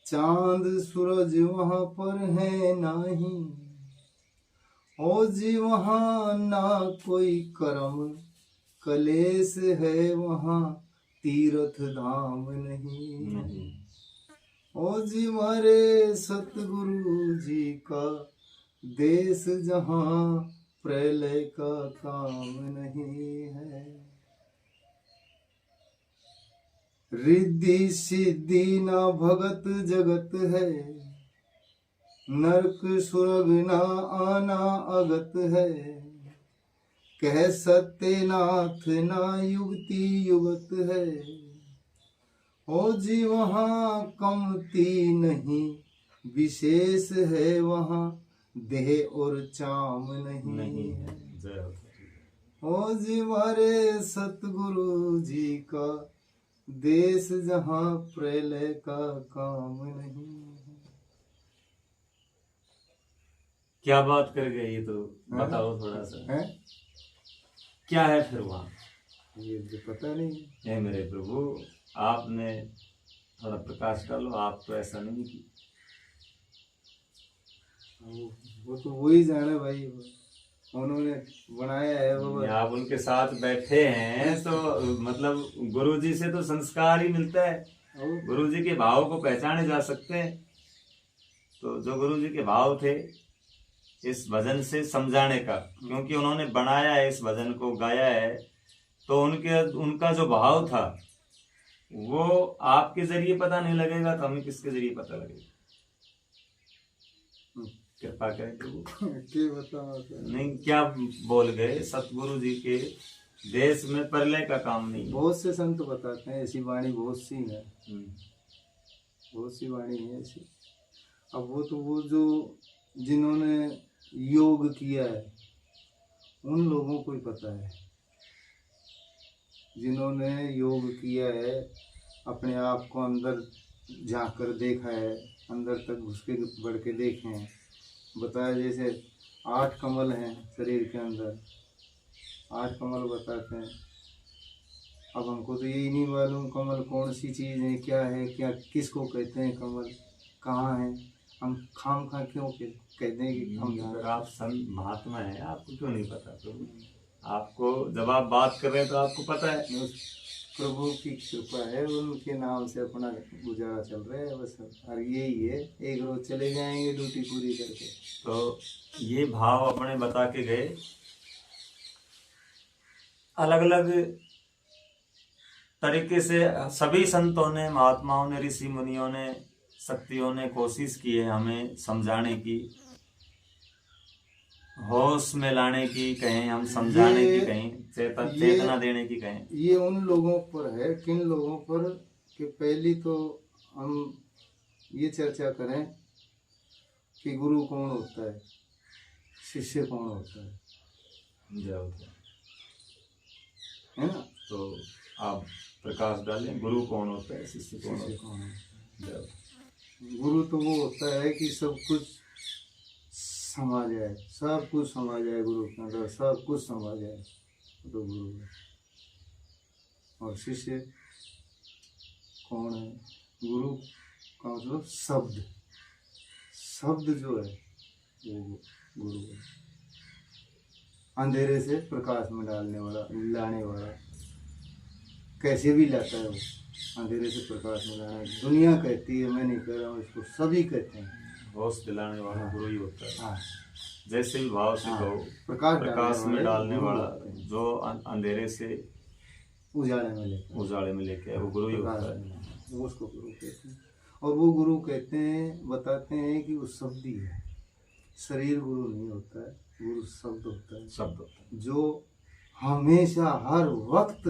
चांद सूरज वहाँ पर है नाही, ओ जी वहाँ ना कोई कर्म कलेश है, वहाँ तीर्थ धाम नहीं। ओ जी हमारे सतगुरु जी का देश, जहाँ प्रलय का काम नहीं है। रिद्धि सिद्धि ना भगत जगत है, नरक सुरग ना आना अगत है। कह सत्यनाथ ना युक्ति युगत है, ओ जी वहाँ कमती नहीं विशेष है, वहाँ देह और चाम नहीं है। जय। ओ जी हमारे सतगुरु जी का देश, जहाँ प्रलय का काम नहीं है। क्या बात कर गए, ये तो बताओ थोड़ा सा। है क्या है फिर वहाँ? ये तो पता नहीं। हे मेरे प्रभु, आपने थोड़ा प्रकाश डालो। आप तो ऐसा नहीं कि वो तो वही जाने भाई, उन्होंने बनाया है वो। आप उनके साथ बैठे हैं तो मतलब गुरु जी से तो संस्कार ही मिलता है, गुरु जी के भाव को पहचाने जा सकते हैं। तो जो गुरु जी के भाव थे इस भजन से समझाने का, क्योंकि उन्होंने बनाया है, इस भजन को गाया है, तो उनका जो भाव था वो आपके जरिए पता नहीं लगेगा तो हमें किसके जरिए पता लगेगा? कृपा करें प्रभु। नहीं, क्या बोल गए सतगुरु जी के देश में प्रलय का काम नहीं। बहुत से संत बताते हैं, ऐसी वाणी बहुत सी है, बहुत सी वाणी है ऐसी। अब वो तो वो जो जिन्होंने योग किया है उन लोगों को ही पता है। जिन्होंने योग किया है, अपने आप को अंदर झांक कर देखा है, अंदर तक घुस के बढ़ के देखे हैं। बताया जैसे 8 कमल हैं शरीर के अंदर, 8 कमल बताते हैं। अब हमको तो यही नहीं मालूम कमल कौन सी चीज़ है, क्या है, क्या किसको कहते हैं, कमल कहाँ है। हम खाम खा क्यों कहते हैं कि हम अगर आप संत महात्मा है, आपको क्यों नहीं पता प्रभु? आपको जब आप बात कर रहे हैं तो आपको पता है। प्रभु की कृपा है, उनके नाम से अपना गुजारा चल रहा है बस। और यही है, एक रोज चले जाएंगे ड्यूटी पूरी करके। तो ये भाव अपने बता के गए। अलग अलग तरीके से सभी संतों ने, महात्माओं ने, ऋषि मुनियों ने, शक्तियों ने कोशिश की है हमें समझाने की, होश में लाने की कहें, हम समझाने की कहें, चेतना देने की कहें। ये उन लोगों पर है, किन लोगों पर, कि पहली तो हम ये चर्चा करें कि गुरु कौन होता है, शिष्य कौन होता है। है ना? तो आप प्रकाश डालें, गुरु कौन होता है, शिष्य कौन होता है? गुरु तो वो होता है कि सब कुछ समा जाए, सब कुछ समा जाए गुरु के अंदर, सब कुछ समा जाए तो गुरु है। और शिष्य कौन है? गुरु का मतलब शब्द, शब्द जो है वो गुरु है। अंधेरे से प्रकाश में डालने वाला, लाने वाला, कैसे भी लाता है वो, अंधेरे से प्रकाश में लाना। दुनिया कहती है, मैं नहीं कह रहा हूँ इसको, सभी कहते हैं होश दिलाने वाला गुरु ही होता है। हाँ, जैसे भी भाव से कहो, प्रकाश में डालने वाला, जो अंधेरे से उजाले में लेके वो गुरु ही होता है, वो उसको गुरु कहते हैं। और वो गुरु कहते हैं, बताते हैं कि वो शब्द ही है, शरीर गुरु नहीं होता है, गुरु शब्द होता है। शब्द होता है जो हमेशा हर वक्त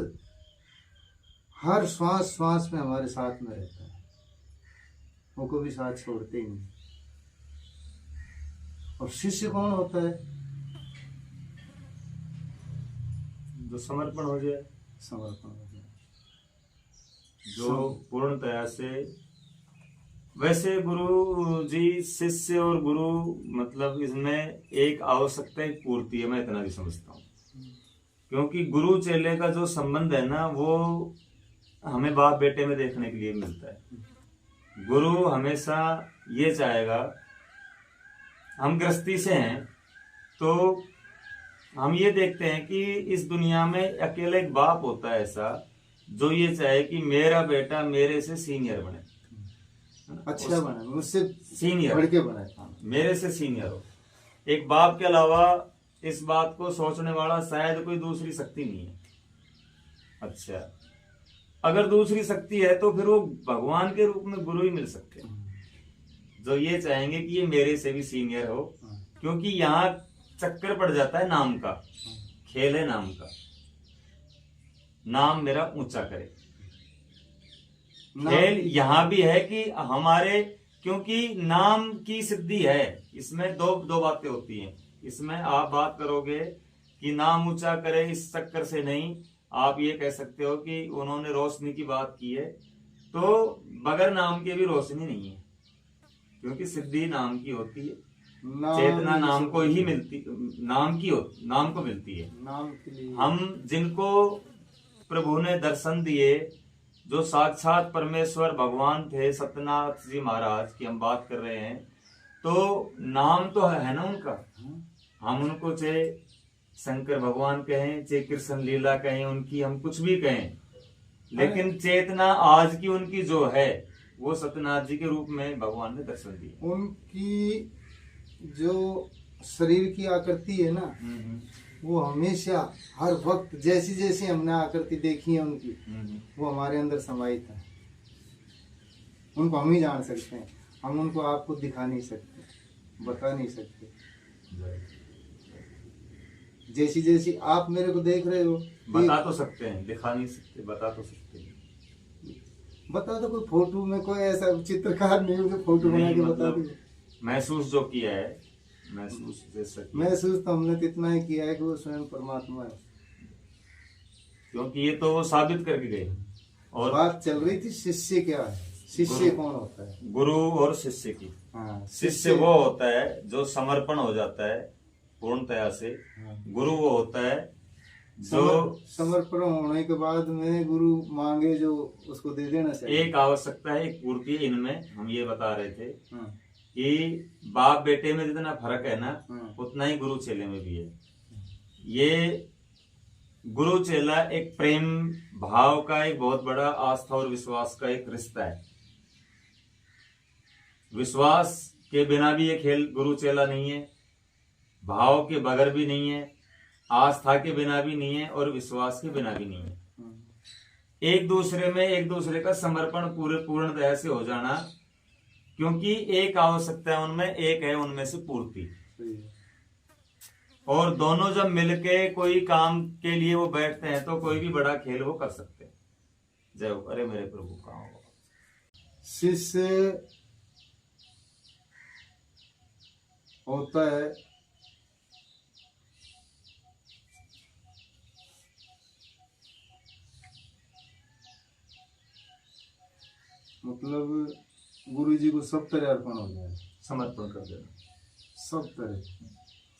हर श्वास श्वास में हमारे साथ में रहता है, वो कभी साथ छोड़ते ही नहीं। और शिष्य कौन होता है? जो समर्पण हो जाए, समर्पण हो जाए, जो पूर्णतया से। वैसे गुरु जी शिष्य और गुरु मतलब इसमें एक आवश्यकता एक पूर्ति है, मैं इतना भी समझता हूँ। क्योंकि गुरु चेले का जो संबंध है ना, वो हमें बाप बेटे में देखने के लिए मिलता है। गुरु हमेशा ये चाहेगा, हम गृहस्थी से हैं तो हम ये देखते हैं कि इस दुनिया में अकेला एक बाप होता है ऐसा जो ये चाहे कि मेरा बेटा मेरे से सीनियर बने, अच्छा बने, मुझसे सीनियर बढ़ के बने, मेरे से सीनियर हो। एक बाप के अलावा इस बात को सोचने वाला शायद कोई दूसरी शक्ति नहीं है। अच्छा, अगर दूसरी शक्ति है तो फिर वो भगवान के रूप में गुरु ही मिल सकते हैं, जो ये चाहेंगे कि ये मेरे से भी सीनियर हो। क्योंकि यहाँ चक्कर पड़ जाता है नाम का, खेल है नाम का, नाम मेरा ऊंचा करे। खेल यहाँ भी है कि हमारे, क्योंकि नाम की सिद्धि है, इसमें दो बातें होती हैं। इसमें आप बात करोगे कि नाम ऊंचा करे, इस चक्कर से नहीं। आप ये कह सकते हो कि उन्होंने रोशनी की बात की है, तो बगैर नाम के भी रोशनी नहीं है, क्योंकि सिद्धि नाम की होती है, चेतना नाम को ही मिलती, नाम को मिलती है। नाम के लिए हम जिनको प्रभु ने दर्शन दिए, जो साक्षात परमेश्वर भगवान थे, सत्यनाथ जी महाराज की हम बात कर रहे हैं, तो नाम तो है ना उनका। हम उनको चाहे शंकर भगवान कहें, चाहे कृष्ण लीला कहें, उनकी हम कुछ भी कहें, लेकिन चेतना आज की उनकी जो है वो सत्यनाथ जी के रूप में भगवान ने दर्शन दिए। उनकी जो शरीर की आकृति है ना, वो हमेशा हर वक्त जैसी जैसी हमने आकृति देखी है उनकी, वो हमारे अंदर समाहित है। उनको हम ही जान सकते हैं, हम उनको आपको दिखा नहीं सकते, बता नहीं सकते। जैसी जैसी आप मेरे को देख रहे हो, बता तो सकते हैं, दिखा नहीं सकते, बता तो सकते हैं। बता तो कोई फोटो में, कोई ऐसा चित्रकार नहीं हो जो फोटो बना के बता दे। महसूस जो किया है, महसूस तो हमने इतना ही किया है कि वो स्वयं परमात्मा है, क्योंकि ये तो वो साबित करके गए। और बात चल रही थी शिष्य क्या है, शिष्य कौन होता है? गुरु और शिष्य की। हाँ, शिष्य वो होता है जो समर्पण हो जाता है पूर्णतया से। गुरु वो होता है जो समर्पण होने के बाद में गुरु मांगे जो उसको दे देना चाहिए। एक आवश्यकता है, एक पूर्ति है। इनमें हम ये बता रहे थे कि बाप बेटे में जितना फर्क है ना, उतना ही गुरु चेले में भी है। ये गुरु चेला एक प्रेम भाव का एक बहुत बड़ा आस्था और विश्वास का एक रिश्ता है। विश्वास के बिना भी ये खेल गुरु चेला नहीं है, भाव के बगैर भी नहीं है, आस्था के बिना भी नहीं है, और विश्वास के बिना भी नहीं है। एक दूसरे में एक दूसरे का समर्पण पूर्णतया से हो जाना, क्योंकि एक आवश्यकता है उनमें, एक है उनमें से पूर्ति। और दोनों जब मिलके कोई काम के लिए वो बैठते हैं तो कोई भी बड़ा खेल वो कर सकते हैं। जय हो। अरे मेरे प्रभु कहाँ हो। शिष्य होता है मतलब गुरु जी को सब तरह अर्पण हो जाए, समर्पण कर देना। सब तरह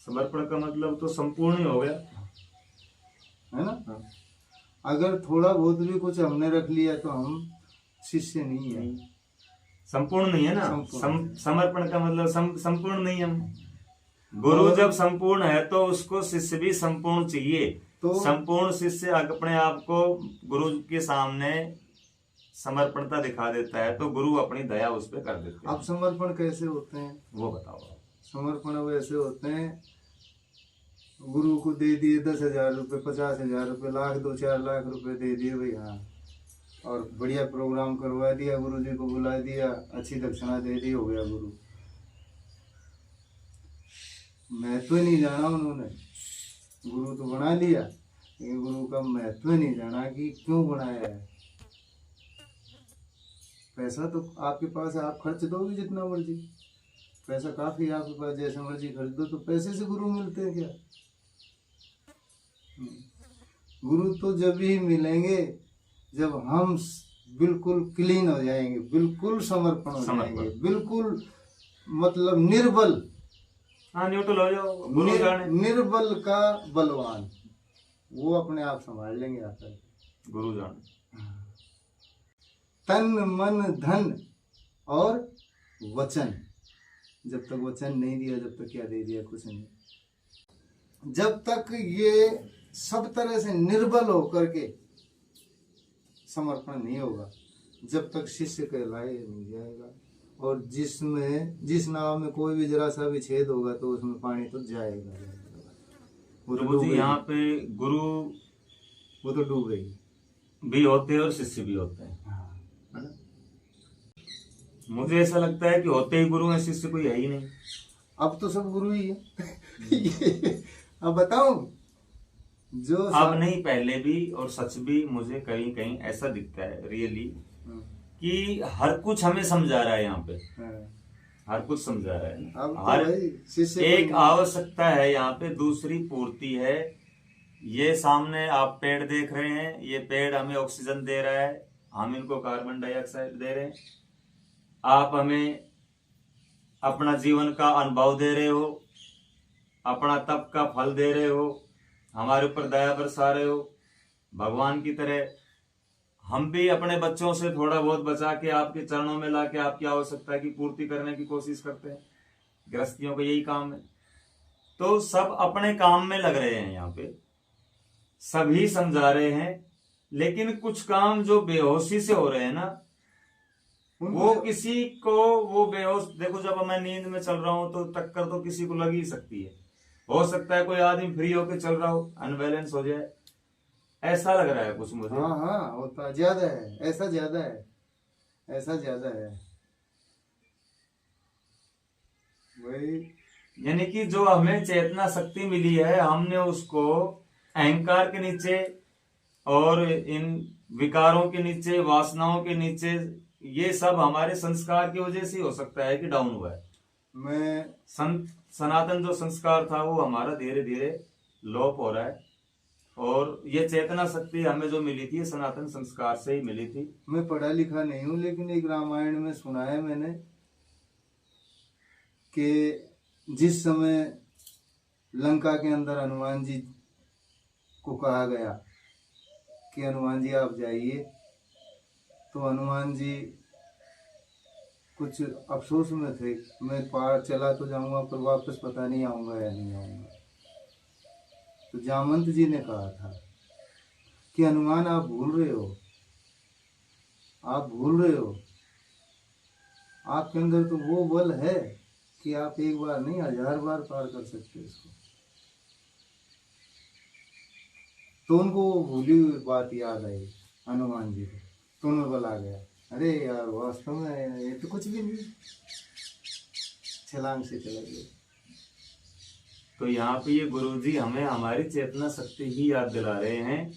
समर्पण का मतलब तो संपूर्ण ही हो गया, है ना। अगर थोड़ा बहुत भी कुछ हमने रख लिया तो हम शिष्य नहीं है। संपूर्ण नहीं है ना। संपूर्ण। समर्पण का मतलब संपूर्ण नहीं हम। गुरु जब संपूर्ण है तो उसको शिष्य भी संपूर्ण चाहिए। तो संपूर्ण शिष्य अपने आप को गुरु के सामने समर्पणता दिखा देता है तो गुरु अपनी दया उस पर कर देते हैं। अब समर्पण कैसे होते हैं वो बताओ। समर्पण वैसे होते हैं, गुरु को दे दिए 10,000 रुपये, 50,000 रुपये, लाख 2-4 लाख रुपए दे दिए भाई, हाँ, और बढ़िया प्रोग्राम करवा दिया, गुरु जी को बुला दिया, अच्छी दक्षिणा दे दी, हो गया गुरु। महत्व नहीं जाना उन्होंने, गुरु तो बना लिया लेकिन गुरु का महत्व नहीं जाना कि क्यों बनाया है। पैसा तो आपके पास है, आप खर्च दोगे जितना मर्जी, पैसा काफी है आपके पास, जैसे मर्जी खर्च दो। तो पैसे से गुरु मिलते हैं क्या? गुरु तो जब ही मिलेंगे जब हम बिल्कुल क्लीन हो जाएंगे, बिल्कुल समर्पण हो जाएंगे, बिल्कुल मतलब निर्बल। हाँ, न्यूट्रल हो जाओ। गुरु जाने। निर्बल का बलवान, वो अपने आप संभाल लेंगे आकर। गुरु जाने। तन मन धन और वचन, जब तक वचन नहीं दिया, जब तक क्या दे दिया, कुछ नहीं। जब तक ये सब तरह से निर्बल होकर के समर्पण नहीं होगा, जब तक शिष्य कहलाए नहीं जाएगा। और जिस नाव में कोई भी जरा सा भी छेद होगा तो उसमें पानी तो जाएगा। वो तो प्रभु जी यहाँ पे गुरु वो तो डूबेगी। भी होते हैं और शिष्य भी होते हैं, है ना। मुझे ऐसा लगता है कि होते ही गुरु हैं, शिष्य कोई है ही नहीं। अब तो सब गुरु ही है। अब बताओ जो अब नहीं, पहले भी और सच भी मुझे कहीं कहीं ऐसा दिखता है रियली कि हर कुछ हमें समझा रहा है यहाँ पे, हर कुछ समझा रहा है। अब तो हर भाई शिष्य एक आवश्यकता है यहाँ पे, दूसरी पूर्ति है। ये सामने आप पेड़ देख रहे हैं, ये पेड़ हमें ऑक्सीजन दे रहा है, हम इनको कार्बन डाइऑक्साइड दे रहे हैं। आप हमें अपना जीवन का अनुभव दे रहे हो, अपना तप का फल दे रहे हो, हमारे ऊपर दया बरसा रहे हो भगवान की तरह। हम भी अपने बच्चों से थोड़ा बहुत बचा के आपके चरणों में लाके आपकी आवश्यकता की पूर्ति करने की कोशिश करते हैं। गृहस्थियों का यही काम है। तो सब अपने काम में लग रहे हैं, यहाँ पे सभी समझा रहे हैं, लेकिन कुछ काम जो बेहोशी से हो रहे हैं ना, वो किसी को वो बेहोश। देखो, जब मैं नींद में चल रहा हूं तो टक्कर तो किसी को लग ही सकती है। हो सकता है कोई आदमी फ्री होकर चल रहा हो, अनबैलेंस हो जाए, ऐसा लग रहा है कुछ मुझे। हाँ हाँ, होता ज्यादा है, ऐसा ज्यादा है, ऐसा ज्यादा है वही। यानी कि जो हमें चेतना शक्ति मिली है, हमने उसको अहंकार के नीचे और इन विकारों के नीचे, वासनाओं के नीचे, ये सब हमारे संस्कार की वजह से हो सकता है कि डाउन हुआ है। मैं सनातन जो संस्कार था वो हमारा धीरे धीरे लोप हो रहा है, और ये चेतना शक्ति हमें जो मिली थी सनातन संस्कार से ही मिली थी। मैं पढ़ा लिखा नहीं हूँ, लेकिन एक रामायण में सुना है मैंने कि जिस समय लंका के अंदर हनुमान जी को कहा गया कि हनुमान जी आप जाइए, तो हनुमान जी कुछ अफसोस में थे, मैं पार चला तो जाऊंगा पर वापस पता नहीं आऊंगा या नहीं आऊंगा। तो जामवंत जी ने कहा था कि हनुमान आप भूल रहे हो, आप भूल रहे हो, आपके अंदर तो वो बल है कि आप एक बार नहीं 1000 बार पार कर सकते हो इसको। तो उनको वो भूली हुई बात याद आई हनुमान जी को, तो उन्हें बल आ गया, अरे यार वास्तव में ये तो कुछ भी नहीं, छलांग से चला गया। तो यहाँ पे ये गुरुजी हमें हमारी चेतना शक्ति ही याद दिला रहे हैं,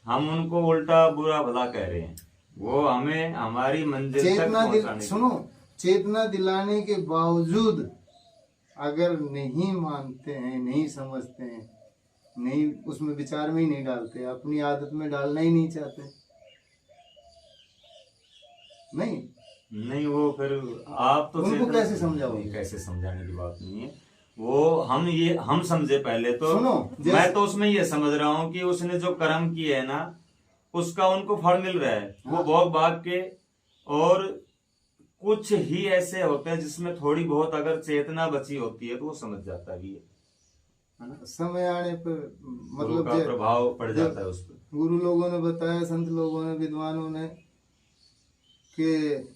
हम उनको उल्टा बुरा भला कह रहे हैं। वो हमें हमारी मंजिल तक पहुंचाने सुनो, चेतना दिलाने के बावजूद अगर नहीं मानते हैं, नहीं समझते हैं, नहीं उसमें विचार में ही नहीं डालते, अपनी आदत में डालना ही नहीं चाहते, नहीं वो फिर आप तो उनको कैसे समझाओगे? कैसे समझाने की बात नहीं है। वो हम समझे पहले तो। सुनो, मैं तो उसमें ये समझ रहा हूँ कि उसने जो कर्म किए है ना, उसका उनको फल मिल रहा है। वो भोग भाग के और कुछ ही ऐसे होते हैं जिसमें थोड़ी बहुत अगर चेतना बची होती है तो वो समझ जाता भी है ना। समय आने पर गुरु मतलब का प्रभाव पड़ जाता है उस पर। गुरु लोगों ने बताया, संत लोगों ने, विद्वानों ने, कि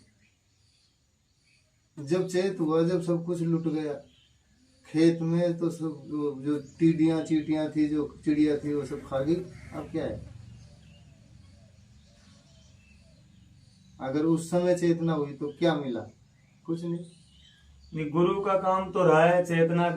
जब चेत हुआ, जब सब कुछ लुट गया खेत में, तो सब जो टीडियां चीटियां थी, जो चिड़िया थी, वो सब खा गई। अब क्या है, अगर उस समय चेतना हुई तो क्या मिला? कुछ नहीं। नहीं, गुरु का काम तो रहा है चेतना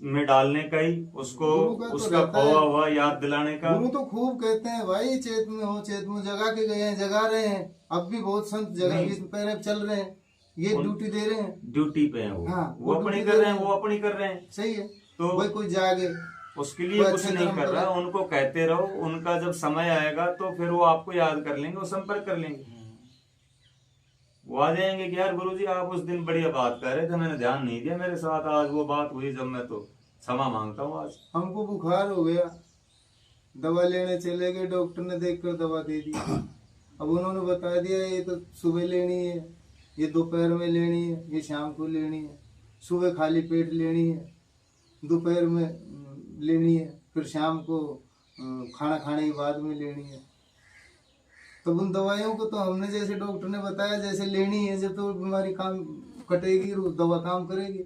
में डालने का ही, उसको गुरु का तो उसका रहता खोआ है। हुआ याद दिलाने का। गुरु तो खूब कहते हैं भाई, चेत में हो, चेत में जगा के गए हैं, जगा रहे हैं। अब भी बहुत संत जगह नहीं। इस पैरे चल रहे हैं, ये ड्यूटी दे रहे हैं। ड्यूटी पे है वो। हाँ, वो अपनी ड्यूटी कर दे रहे हैं, वो अपनी कर रहे हैं। सही है। तो भाई कोई जागे, उसके लिए कोई कुछ अच्छे नहीं कर्म कर रहा, करे। उनको कहते रहो, उनका जब समय आएगा तो फिर वो आपको याद कर लेंगे, वो संपर्क कर लेंगे। वो आ जाएंगे कि यार गुरुजी आप उस दिन बढ़िया बात कर रहे थे, मैंने ध्यान नहीं दिया, मेरे साथ आज वो बात हुई जब मैं तो क्षमा मांगता हूँ आज। हमको बुखार हो गया, दवा लेने चले गए, डॉक्टर ने देखकर दवा दे दी। अब उन्होंने बता दिया ये तो सुबह लेनी है, ये दोपहर में लेनी है, ये शाम को लेनी है। सुबह खाली पेट लेनी है, दोपहर में लेनी है, फिर शाम को खाना खाने के बाद में लेनी है। तो उन दवाइयों को तो हमने जैसे डॉक्टर ने बताया जैसे लेनी है, जब तो बीमारी काम कटेगी, दवा काम करेगी।